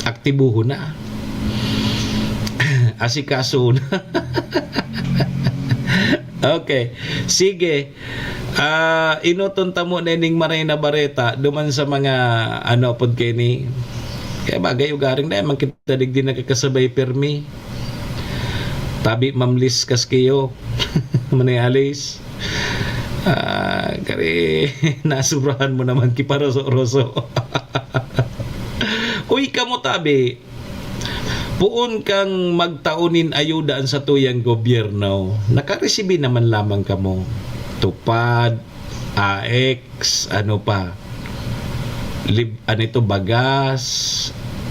aktibuho na. Asikaso na. Okay. Sige. Inutunta mo na ning Marina Barreta duman sa mga pod kini. Kaya bagay ugaring na man kita digdi nakakasabay permi. Tabi mamlis kaskiyo. Manay Alice. Kari nasubrahan mo naman ki Paruso-Ruso. Uy kamo tabi. Puon kang magtaunin ayudaan sa tuyang gobyerno. Nakaresibi naman lamang kamo. Tupad, AX, ano pa. Ano ito, bagas,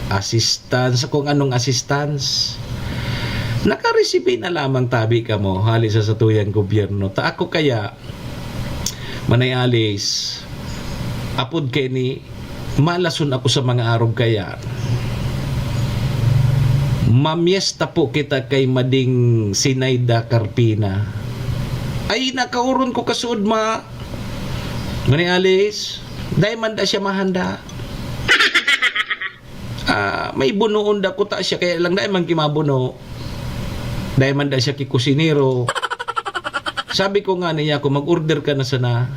assistance, kung anong assistance. Nakaresibi na lamang tabi kamo halis sa tuyang gobyerno. Ta ako kaya, Manay Alice, apod kay ni, malason ako sa mga arog kaya. Mamiesta po kita kay Mading Sinayda Carpina. Ay, nakauron ko kasuod ma. Mani Alice, dahil man da siya mahanda. May bunoon da ko ta siya, kaya lang dahil man kimabuno. Dahil man da siya kikusinero. Sabi ko nga niya, kung mag-order ka na sana.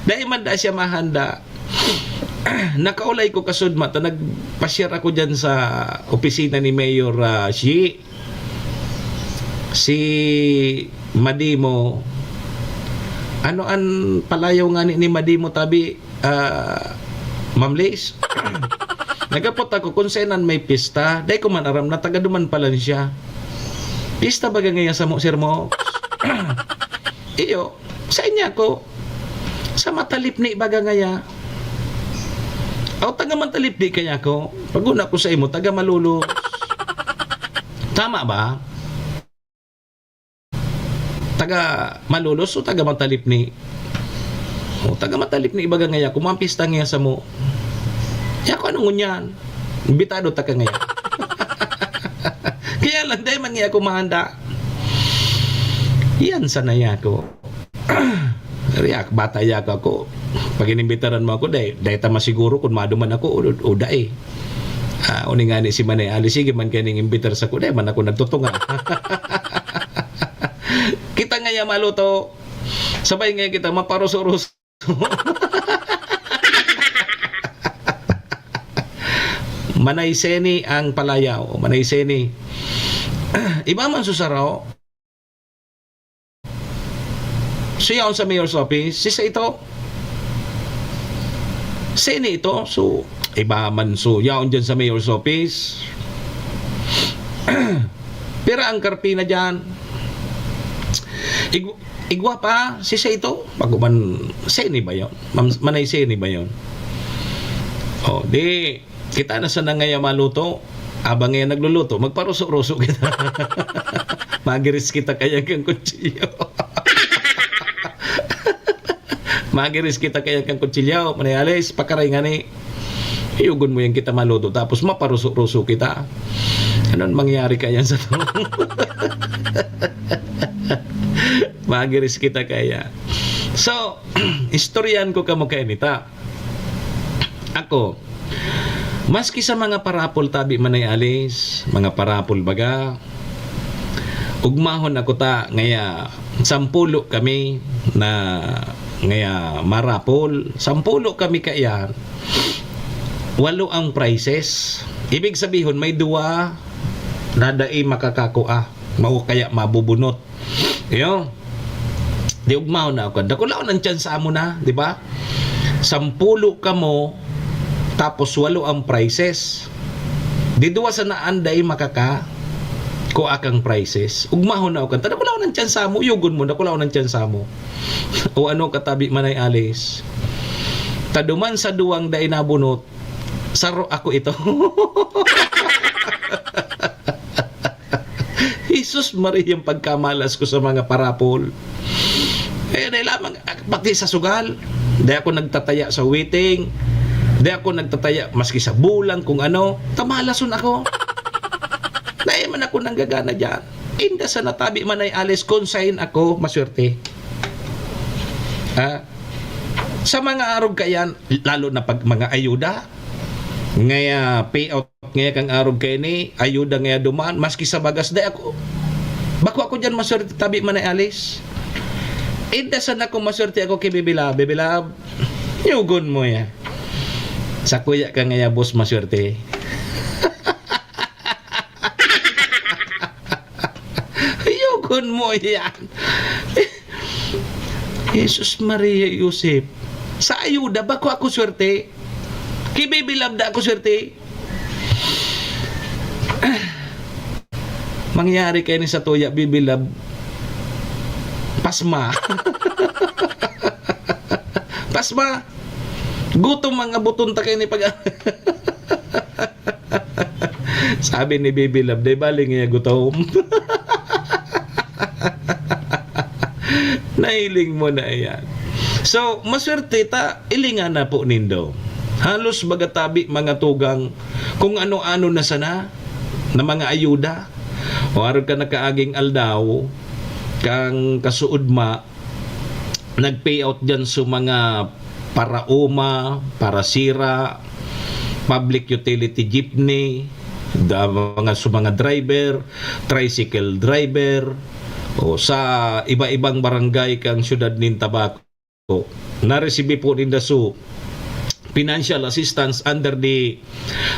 Dahil man da siya mahanda. Nakaulay ko kasud mata, nagpa-share ako dyan sa opisina ni Mayor si Madimo. Ano an palayaw nga ni Madimo tabi, Ma'am Liz? Nagapot ako kung sainan may pista. Dahil ko man aram na tagaduman pala siya. Pista baga ngayon sa mo, sir mo? Iyo, sa inya ko. Sa matalip ni baga ngaya. Aw, taga matalip di kaya ko. Paguna ko sa imo, taga malulo. Tama ba? Taga malulos o taga matalip ni? O, taga matalip ni ibaga ngaya. Kumampista ngaya sa mo. Ya ko anong ngunyan? Imbitado ta ka ngaya. Kaya lang, dahil man ngaya kumahanda. Yan sanaya ko. Riyak, bata yak ako. Pag inimbitaran mo ako, dahil tama siguro kung maduman ako, o dahi. Uning nga ni si Manay Ali, sige man kayo ning imbitar sa ko, dahil man ako nagtutunga. Kita nga ya maluto, sabay nga kita maparuso-ruso. Manay Seni ang palayaw, Manay Seni. Iba man susaraw, siya sa mayor's office, sisa ito. Seni ito, so, iba man so, yaon dyan sa mayor's office. Pero ang Carpina dyan, igwa pa, sisa ito. Bago man, Seni ba yun? Manay Seni ba yun? O, di, kita na sa nangaya maluto. Abang ngayon nagluluto, magparuso-ruso kita. Magiris kita kaya kang kutsilyo. Magiris kita kaya kang kutsilyo. Manay Alice, pakaray nga ni. Iyugon mo yung kita maluto, tapos maparuso-ruso kita. Anong mangyari kaya sa to? Magiris kita kaya. So, istoryan ko kamo kay nita. Ako, maski sa mga parapol tabi Manay Alice, mga parapol baga, ugmahon ako ta ngaya 10 kami na ngaya marapol, 10 kami kaya 8 ang prices. Ibig sabihin may 2 na dai makakakuha, mao kaya mabubunot. Yo. Di ugmahon na ako. Dakulaw ng chance amo na, di ba? 10 kamo tapos 8 ang prices. Di 2 sa naanday makaka ko akang prices. Ugmahon na ako. Dakulaw ng chance amo, yugon mo, dakulaw ng chance amo. O ano katabi Manay Alice? Taduman sa 2 dai nabunot, saro ako ito. Jesus Maria, yung pagkamalas ko sa mga parapol. Dahil lamang, pati sa sugal, dahil ako nagtataya sa waiting, dahil ako nagtataya maski sa bulang kung ano, tamalason ako. Dahil man ako nanggagana dyan. Inda sa natabi Manay Alice, consign ako, maswerte. Sa mga arog kayan, lalo na pag mga ayuda, ngaya payout, ngaya kang arog kayo ni, ayuda ngaya dumaan, maski sa bagas, dahil ako, bako ako dyan maswerte tabi Manay Alice. Indasan ako maswerte ako kay Bibilab. Bibilab, yugon mo ya. Sa kuya ka ngaya boss maswerte. Yugon mo yan. Jesus Maria Yusef. Sa ayuda, bako ako swerte. Kay Bibilab da ako swerte. Mangyari kayo ni sa tuya, Bibilab. Pasma. Pasma. Gutom mga buton ta kayo ni pag... Sabi ni Bibilab, day baling niya gutom. Nahiling mo na yan. So, maswerte ta, ilingan na po nindo. Halos bagatabi mga tugang kung ano-ano na sana na mga ayuda. O aron ka nakaaging aldaw kang kasuudma nag-payout dyan sa mga parauma, parasira, public utility jeepney, mga driver, tricycle driver, o sa iba-ibang barangay kang syudad nin Tabaco. Naresibi po din daso financial assistance under the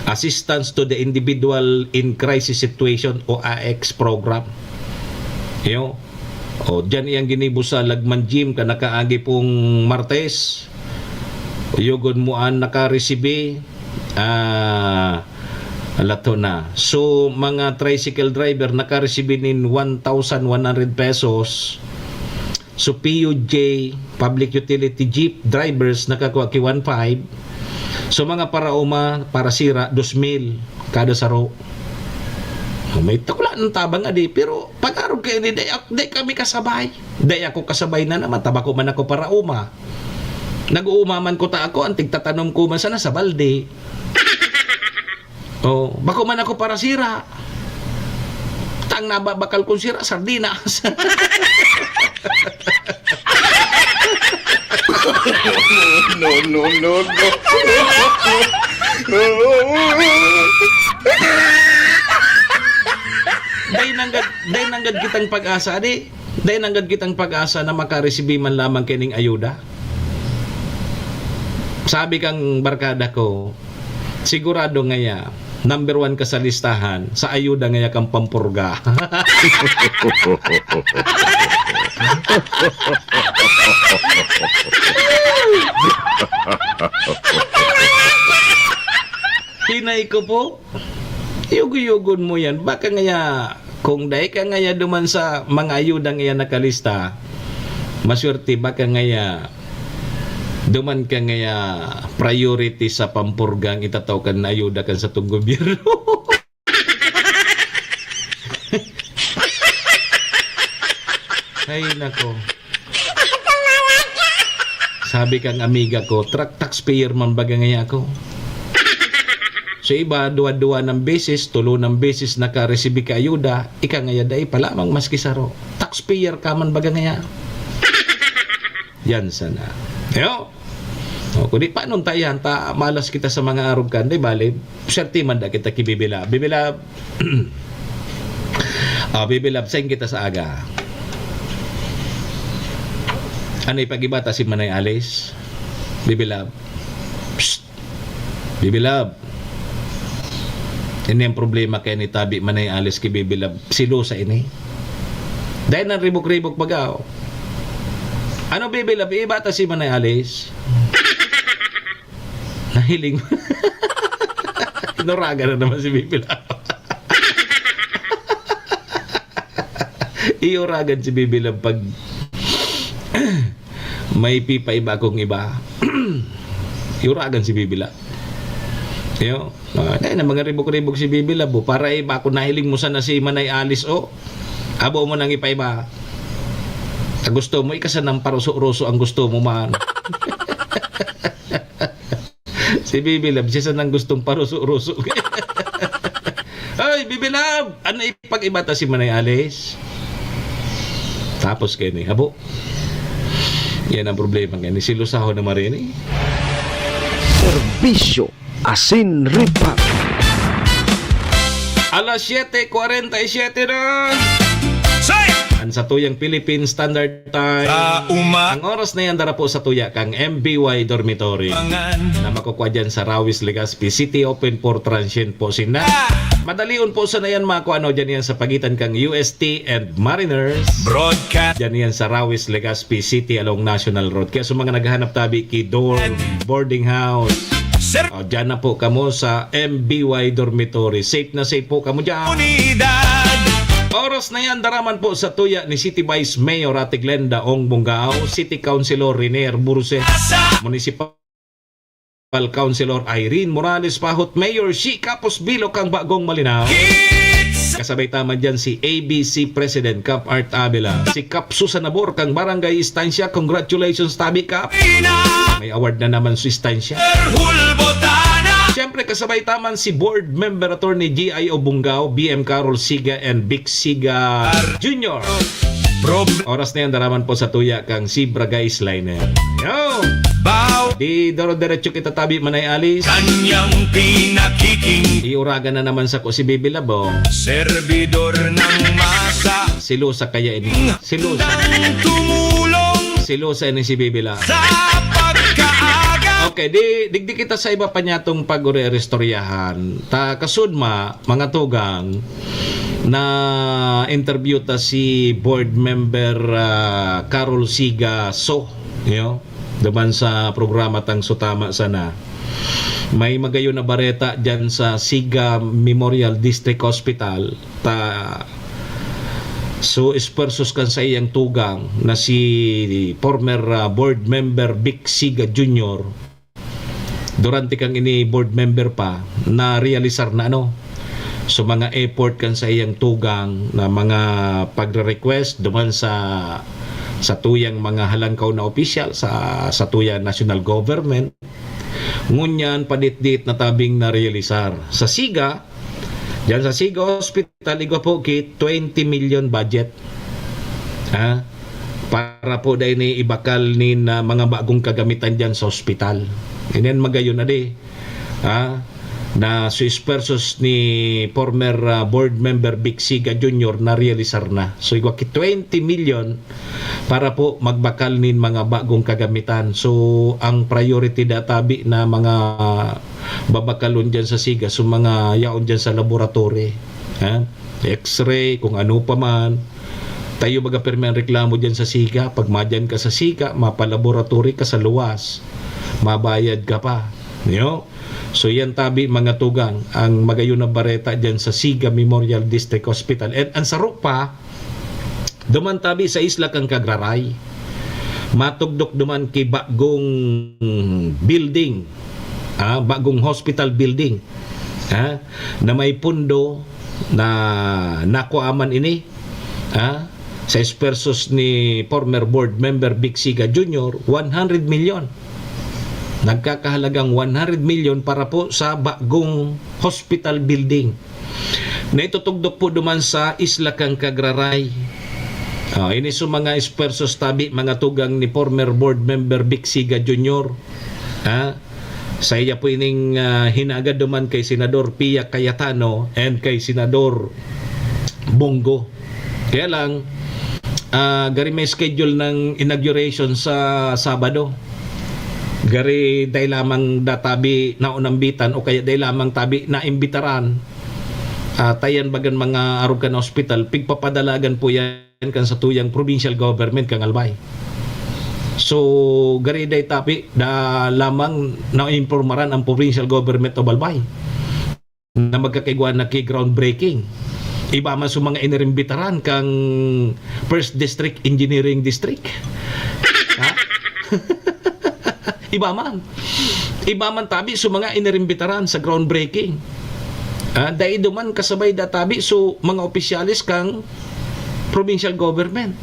Assistance to the Individual in Crisis Situation o AX program. O dyan iyang ginibo sa Lagman Gym ka nakaagi pong Martes. Yugon mo ang nakaresibi alato na. So mga tricycle driver nakaresibi nin 1,100 pesos. So PUJ, public utility jeep drivers nakakuha ki 1,500. So mga parauma, parasira 2,000 kada saro. May takula ng tabang adi, pero pag-arog kayo ni day kami kasabay. Day ako kasabay na naman, tabako man ako parauma. Nag-uumaman ko ta ako, antig tatanom ko man sana sa balde. Bako man ako parasira. Tang nababakal kong sira, sardinas.
No.
Day nanggad kitang pag-asa, adi. Day nanggad kitang pag-asa na makaresibi man lamang kining ayuda. Sabi kang barkada ko, sigurado ngaya, number 1 ka sa listahan, sa ayuda ngaya kang pampurga. Hinay ko po, yugo-yugon mo yan. Baka ngaya, kung dahi ka ngaya duman sa mga ayuda ngaya nakalista, maswerte baka ngaya duman ka ngaya priority sa pampurgang itataw kan na ayuda kan sa tong gobyerno. Ay nako. Sabi kang amiga ko, taxpayer man baga ngaya ako. So iba, duwa-duwa ng beses, tulo ng beses nakaresibi ka ayuda, ika ngaya dahi palamang maski saro. Taxpayer ka man baga ngaya. Yan sana. Yo. Kundi paano tayan ta malas kita sa mga arog kan, di bale, syerte man da kita kibibila. Bibilab. Bibilab sing kita sa aga. Ano ipagibata si Manay Alice? Bibilab. Psst. Bibilab. Ini ang problema kay ni Tabi Manay Alice ki Bibilab. Silo sa ini. Dahil nang ribok-ribok bagaw. Ano Bibilab? Ibata si Manay Alice? Nahiling. Inuraga na naman si Bibilab. Iuragan si Bibilab pag may pipa iba kong iba. Iuragan si Bibilab. Yo, na mga ribok-ribok si Bibilab para iba ako nahiling mo sana si Manay Alice abo mo nang ipa-iba. Gusto mo ikasan ng paruso-ruso ang gusto mo man. Si Bibilab siya nang gustong paruso-ruso. Ay, Bibilab! Ano ipag-ibata si Manay Alice? Tapos kayo ni habo. Yan ang problema ngayon. Silusaho na marini.
Serbisyo asin ripat.
Alas 7:47 na.
Say!
Ang sa tuyang Philippine Standard Time. Ang oras na yan dara po sa tuya kang MBY Dormitory na makukuha dyan sa Rawis, Legazpi City. Open for transient po sina. Madalion po sa na yan makuha dyan yan sa pagitan kang UST and Mariners.
Broadcast.
Dyan yan sa Rawis, Legazpi City along National Road. Kaya sa mga naghahanap tabi ki dorm, boarding house, dyan na po kamo sa MBY Dormitory. Safe na safe po kamo dyan.
Unidad.
Oras na yan, daraman po sa tuya ni City Vice Mayor Atiglenda Ong Bungao, City Councilor Renier Buruse, Municipal Councilor Irene Morales Pahot, Mayor Shi Capos Bilo kang Bagong Malinaw. Kasabay tama dyan si ABC President Cap Art Avila, si Cap Susanabor kang Barangay Estancia. Congratulations Tabi Cap. May award na naman si Estancia.
Hulbot
Siyempre, kasabay taman si Board Member Attorney G.I.O. Bungaw, BM Carol Siga, and Vic Siga Jr. Oras na yan, daraman po sa tuya kang si Bragais Liner. Yo! Di daro-diretso kita tabi manay alis.
Kanyang pinakiking
Iuraga na naman sa ko si Bibi Labong.
servidor ng masa
Silusa kaya ini. Silusa.
nang tumulong
Silusa ini si Bibi Labong.
sa pagkaaga.
Okay, digdi kita sa iba pa niyatong pag-restoryahan. Ta kasudma, mga tugang, na interview ta si board member Carol Siga daman sa programa tang Sutama sana. May magayon na bareta dyan sa Siga Memorial District Hospital. So ispersos kan sa iyang tugang na si former board member Vic Siga Jr. Durante kang ini board member pa na realisar na so mga effort kan sa iyang tugang na mga pagre-request duman sa tuyang mga halangkaw na opisyal sa tuyang national government. Ngunyan padit-dit na tabing na realisar sa Siga. Diyan sa Siga Hospital, igwa po 20 million budget. Para po dahil ni ibakal ni na mga bagong kagamitan diyan sa hospital. Inen magayon na di. Na Swiss versus ni former board member Vic Siga Jr. na realisar na. So igwa 20 million para po magbakal nin mga bagong kagamitan. So ang priority databi na mga babakalon dyan sa Siga, so mga yaon dyan sa laboratory, x-ray, kung ano pa man. Tayo baga permi ang reklamo dyan sa Siga. Pag madyan ka sa Siga, mapalaboratory ka sa luwas, mabayad ka pa. So yan tabi mga tugang ang magayon na bareta dyan sa Siga Memorial District Hospital. And ang sarok pa, duman tabi sa isla kang Kagraray. Matugdok duman kay bagong building, bagong hospital building, na may pundo na nakuaman ini, sa espersos ni former board member Vic Siga Jr. 100 million. Nagkakahalagang 100 million para po sa bagong hospital building na itutugdok po duman sa isla kang Kagraray. Ini so mga espersos tabi mga tugang ni former board member Vic Siga Jr. Sa iya po ining hinagad duman kay Senador Pia Cayetano and kay Senador Bongo. Kaya lang gari may schedule ng inauguration sa Sabado. Gari day lamang databi na unambitan o kaya day lamang tabi na imbitaran. Tayan bagan mga arugan hospital, pigpapadalagan po yan kan sa tuyang provincial government kang Albay. So gari day tapi da lamang na impormaran ang provincial government of Albay na magkakaigwan na kay groundbreaking. Iba man sa mga inimbitaran kang First District Engineering District. Iba man tabi so mga inimbitaran sa groundbreaking. Dahil duman kasabay databi so mga opisyalis kang provincial government.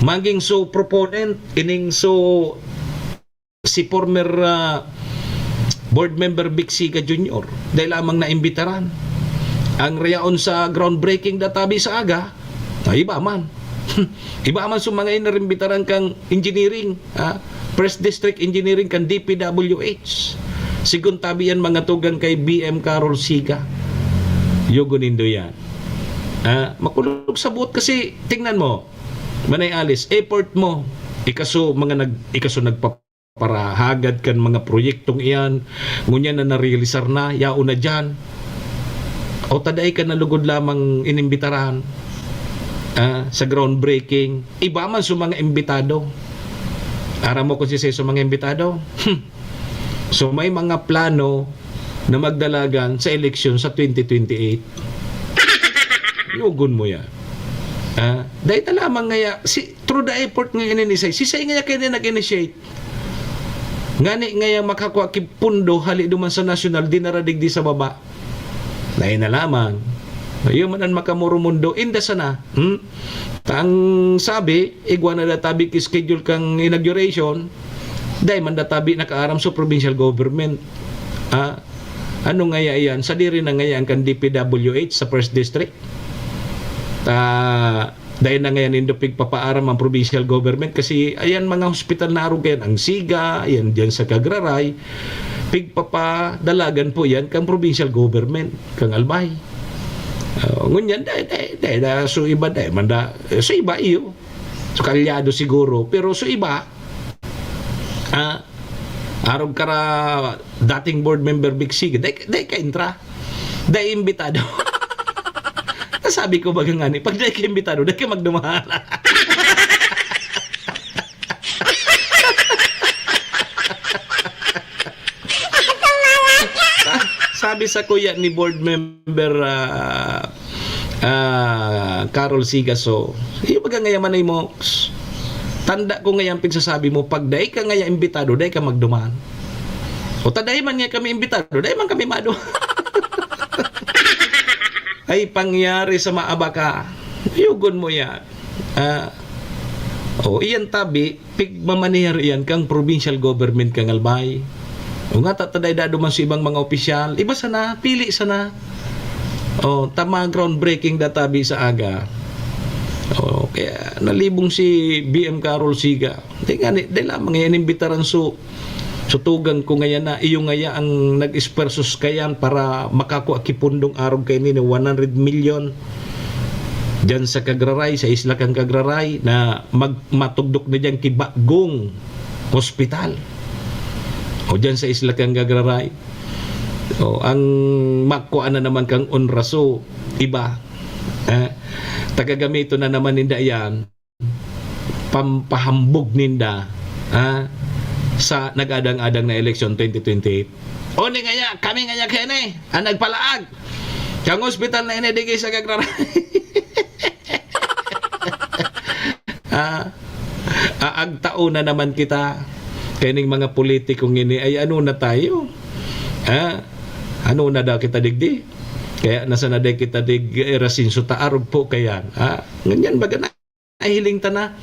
Maging so proponent ining so si former board member Vic Siga Jr. dahil lamang naimbitaran. Ang reaon sa groundbreaking databi sa aga, iba man. Iba man so mga inimbitaran kang engineering, First District Engineering kan DPWH. Sigun tabi yan mga tugang kay BM Carol Siga. Yugunindo yan. Makulog sa buot kasi tingnan mo, manay alis, effort mo. Ikaso nagpaparahagad kan mga proyektong iyan. Ngunyan na narealisar na, yao na dyan. O taday ka na lugod lamang inimbitarahan sa groundbreaking. Iba man sa mga imbitado. Aram mo kung sa mga imbitado. So may mga plano na magdalagan sa eleksyon sa 2028. Yugon mo yan. Dahil lamang ngaya, through the effort nga in-initiate, si say nga kayo na nag-initiate. Ngani ngaya makakuha kipundo, hali duman sa national, dinaradig di sa baba. Dahil na lamang. Yung manan makamuro mundo, inda sana. Ang sabi, igwa na databi ki-schedule kang inauguration, dahil man databi nakaaram sa provincial government. Ano nga yan? Sa diri na ngayon kan DPWH sa First District. Dahil na ngayon indupig papaaram ang provincial government kasi ayan mga hospital na aron ang Siga, ayan dyan sa Kagraray, pigpapadalagan po yan kang provincial government, kang Albay. Ngunyan, so iba so iba iyo. So kalyado siguro, pero so iba, arog kara dating board member Big Siga, day ka intra, day imbitado. Sabi ko baga nga ni, pag day ka imbitado, day ka magdumahala. Sabi sa kuya ni board member Carol Sigaso, yung baga ngayon manay mo, tanda ko ngayon pigsasabi mo, pag day ka ngayon imbitado, day ka magdumahan. O taday man nga kami imbitado, day man kami mado. Ay pangyari sa maabaka, yugon mo yan. Iyan tabi, pigmamanihar yan kang provincial government kang Albay. O nga tataday dado man sa ibang mga opisyal, iba sana, pili sana. Tama groundbreaking databi sa aga. Kaya nalibong si BM Carol Siga. Dahil lamang yan imbitaran tugang ko ngayon na iyo ngaya ang nag-espersos kayan para makakuha kipundong araw kayo ni 100 million dyan sa Kagraray, sa isla kang Kagraray na matugdok na dyan kibagong hospital o dyan sa isla kang Kagraray. Ang makuha na naman kang onraso iba, tagagamito na naman ninda yan pampahambog ninda sa nag-adang-adang na election 2028. Ni nga kami nga kene ang nagpalaag kang hospital na inadigay sa Kagraray. Agtao na naman kita kaning mga politikong ini ay ano na tayo, ano na daw kita digdi, kaya nasa na daw kita dig rasinso taarog po kayan. Nganyan baga na hiling ta na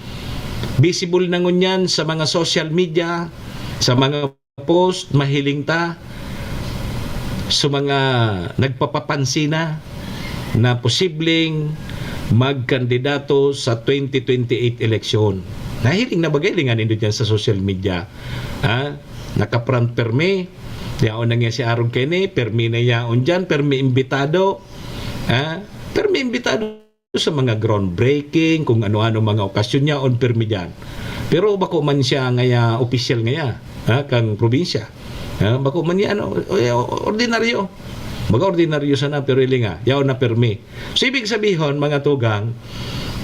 visible na ngunyan sa mga social media, sa mga post, mahiling ta sa mga nagpapapansin na posibleng magkandidato sa 2028 election. Nahiling na bagay lingan nito dyan sa social media. Nakaprant permi, yaon na nga si Arog Kene, permi na yaon dyan, permi imbitado, permi imbitado sa mga groundbreaking, kung ano-ano mga okasyon niya on permi dyan. Pero bako man siya ngaya official ngaya, kang probinsya. Bako man niya ordinaryo. Baga ordinaryo sana pero ilinga, yaw na permi. So ibig sabihin mga tugang,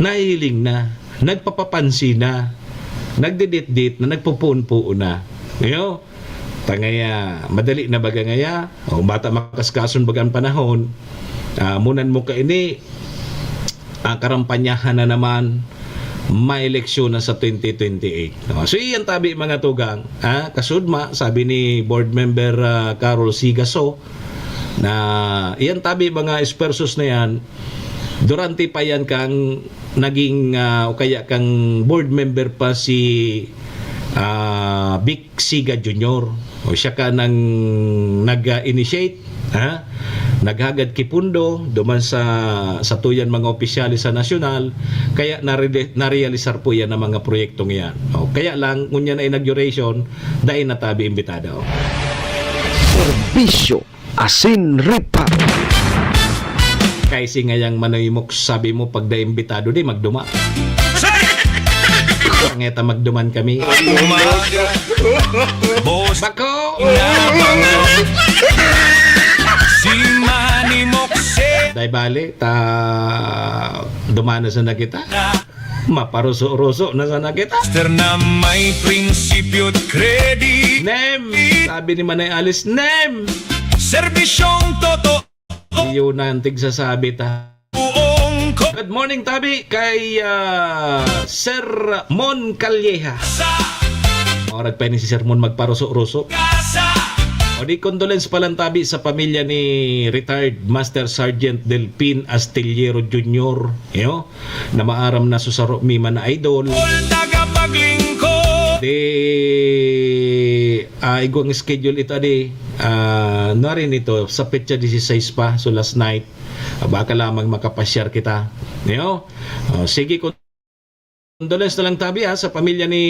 nahiling na, nagpapapansin na, nagdidit-dit na, nagpupuun-puun na. Tangaya, madali na baga ngaya, bata makaskason bagang panahon, munan mo ka ini, karampanyahan na naman, may eleksyon na sa 2028. So iyan tabi mga tugang, kasudma, sabi ni board member Carol Sigaso, na iyan tabi mga espersos na yan, durante pa yan kang naging o kaya kang board member pa si Big Siga Jr. O siya ka nang nag-initiate, naghagad kipundo duman sa tuyan mga opisyali sa nasyonal, kaya narealisar po yan ang mga proyektong yan. Kaya lang ngunya na inauguration dahil natabi imbitado.
Serbisyo asin ripa.
Kasi ngayang manayimok sabi mo pag daimbitado di magduma. Ngeta magduman kami. Bako!
Si Manny Mokse
Dahil bali, dumana sa na kita. Maparuso-ruso na sana kita.
Master na may prinsipyo at credit.
Nem! Sabi ni Manay Alice, Nem!
Serbisyong totoo.
Iyo na ang tigsasabi ta.
Buong ko
Good morning, Tabi, kay Sir Mon Calleja. Orag pa ni si Sir Mon magparuso-ruso. O di condolence pa lang, Tabi, sa pamilya ni retired Master Sergeant Delpin Astillero Jr. Na maaram na susaro mi man na idol.
tagapaglingkod.
Di igwang schedule ito di na rin ito sa petsa 16 pa, so last night baka lamang makapasyar kita. Sige, condolence na lang tabi sa pamilya ni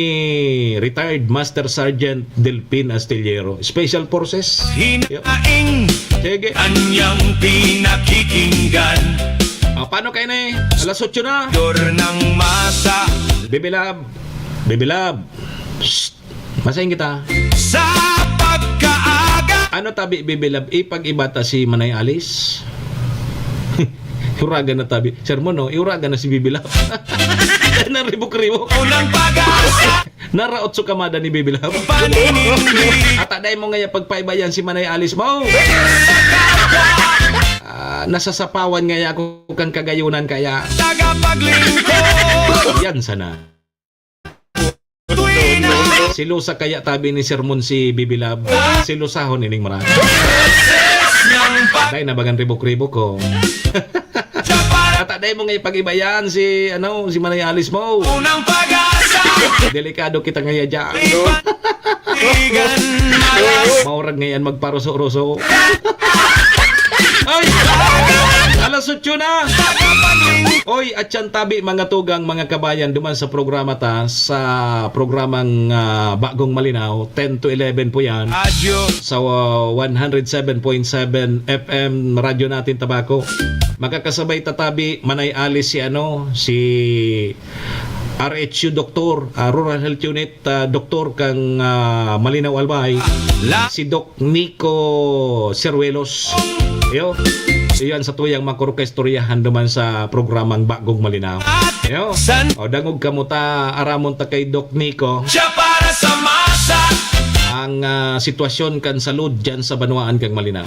retired Master Sergeant Delpin Astillero, Special Forces.
Hinaing
Sige.
kanyang pinakikinggan.
Paano kayo na alas 8 na?
Dor ng masa
Bibilab. Shh. Masahin kita.
sa pagkaaga.
Ano tabi Bibilab? Ipag-ibata si Manay Alice? Iuragan na tabi. Sermon, no? Iuragan na si Bibilab. Naribok-ribok.
Unang pag-asa.
Naraot sa kamada ni Bibilab.
Paninindi.
At aday mo ngaya pagpaibayan si Manay Alice mo. Nasasapawan ngaya ako kang kagayunan kaya.
Tagapaglingkod.
Yan sana.
Tuwina.
Silusa kaya tabi ni sermon si Bibilab. Silusahon ining marami.
Ng
Aday nabagan ribok-ribok ko. At aday mo ngaya pag-ibayan si Manay Alice mo.
unang pag-asa.
Delikado kita ngaya dyan.
Igan malas.
Maurag ngayon magparuso-ruso. Ay! Alas 8 na! Oy, at yan tabi mga tugang mga kabayan duman sa programa sa programang Bagong Malinaw, 10 to 11 po yan.
Adyo.
Sa 107.7 FM radyo natin Tabako. Makakasabay tatabi Manay Alice si RHU Doktor, Rural Health Unit Doktor kang Malinaw Albay, si Doc Nico Ceruelos. Iyan sa tuyang makurkestoryahan duman sa programang Bagong Malinaw. O dangog kamuta aramon ta kay Doc Nico.
Siya para sa masa.
Ang sitwasyon kan salud dyan sa Banuaan kang Malinaw.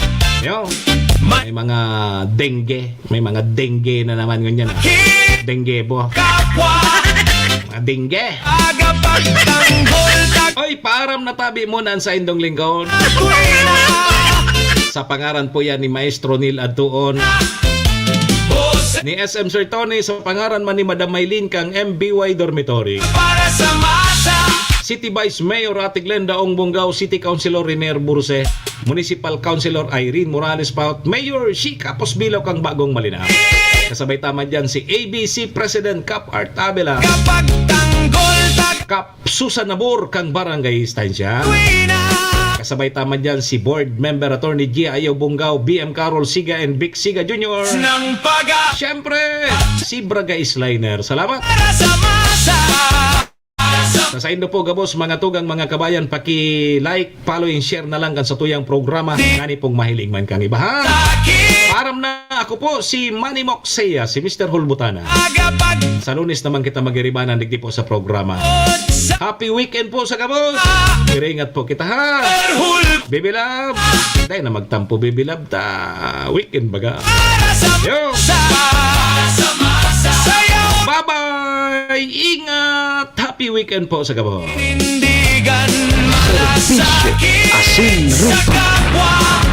May mga dengue na naman ganyan. Dengue po.
Kapwa.
Dengue.
Aga pagtanggol.
Oy, param na tabi mo nan sa indong lingkod.
Tuwina.
Sa pangaran po yan ni Maestro Neil Adtuon. Ni SM Sir Tony sa pangaran man ni Madam Maylin kang MBY Dormitory.
Para sa masa.
City Vice Mayor Ate Glenda Ong Bungaw, City Councilor Riner Burse, Municipal Councilor Irene Morales Paut, Mayor Shika Posbilaw kang Bagong Malinaw. Kasabay tama dyan si ABC President Cap Art Abela,
Kapag tanggol.
Cap Susan Nabor kang Barangay Estancia.
Tuwina.
Kasabay tama dyan si Board Member Attorney Gia Ayaw Bungaw, BM Carol Siga and Vic Siga Jr.
Ng pag-asa.
Siyempre, si Braga Isliner. Salamat!
Para sa masa.
Sa indo po gabos mga tugang mga kabayan, paki-like, follow and share na lang kan sa tuyang programa. Ngani pong mahiling man kang ibahan. Param na ako po si Manny Moxea, si Mr. Hulbutana.
Aga pag.
Sa Lunes naman kita magiribanan digdi po sa programa. Happy weekend po sa gabos. Iringat po kita ha. Baby Love. Dahil na magtampo Baby Love ta. Weekend baga. Yo. Bye-bye. Ingat. Happy weekend po sa gabos.
Tindigan malasakit sa kapwa.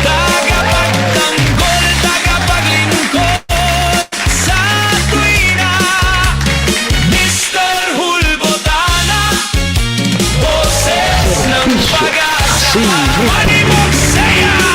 Tagapagtanggol, tagapaglingkod sa tuwina. Mr. Hulbotana, boses ng pag-asa. Manny Moxea.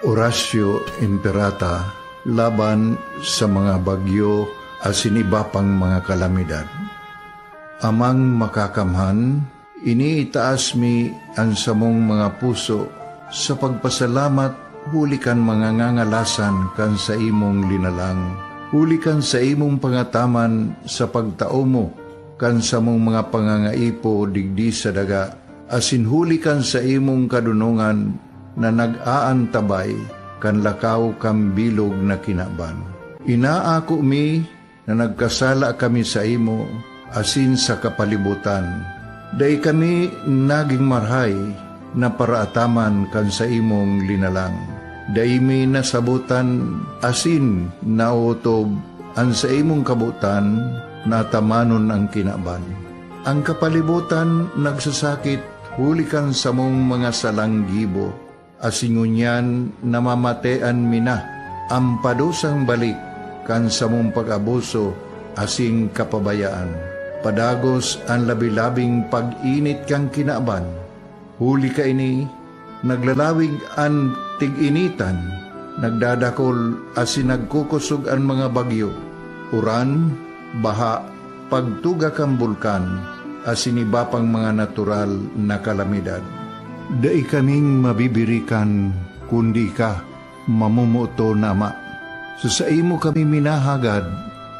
Horacio Imperata laban sa mga bagyo at siniba pang mga kalamidad. Amang makakamhan, iniitaas mi ang samong mga puso sa pagpasalamat huli kan mga ngangalasan kan sa imong linalang. Huli kan sa imong pangataman sa pagtao mo kan sa mong mga pangangaipo digdi sa daga. Asin huli kan sa imong kadunungan na nag-aantabay kan lakaw kam bilog na kinaban. Inaako mi na nagkasala kami sa imo asin sa kapalibutan. Day kami naging marhay na paraataman kan sa imong linalang. Daimi nasabutan asin nautob ang sa imong kabutan natamanon ang kinaban. Ang kapalibutan nagsasakit hulikan sa mong mga salanggibo. Asingunyan namamatean mina ang padusang balik kan sa mong pag-abuso asing kapabayaan. Padagos ang labi-labing pag-init kang kinaban. Huli ka ini, naglalawig ang tig-initan, nagdadakol asin nagkukusog ang mga bagyo. Uran, baha, pagtuga kang bulkan, asin iba pang mga natural na kalamidad. Dai kaming mabibirikan, kundi ka, mamumuto nama. Sa imo kami minahagad,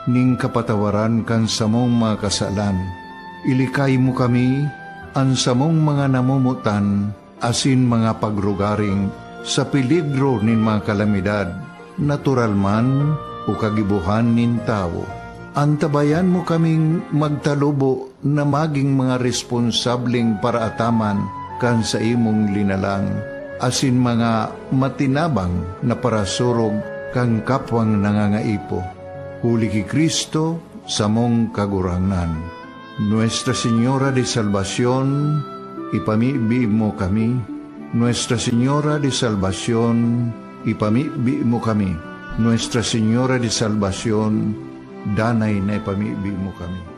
ning kapatawaran kan samong mga kasalan. Ilikay mo kami, ang samong mga namumutan, asin mga pagrugaring, sa peligro nin mga kalamidad, natural man o kagibuhan nin tao. Antabayan mo kaming magtalubo na maging mga responsabling paraataman kan sa imong linalang, asin mga matinabang na parasurog kang kapwang nangangaipo. Huli ki Kristo sa mong kagurangan. Nuestra Señora de Salvación, ipamibi mo kami. Nuestra Señora de Salvación, ipamibi mo kami. Nuestra Señora de Salvación, danay na ipamibi mo kami.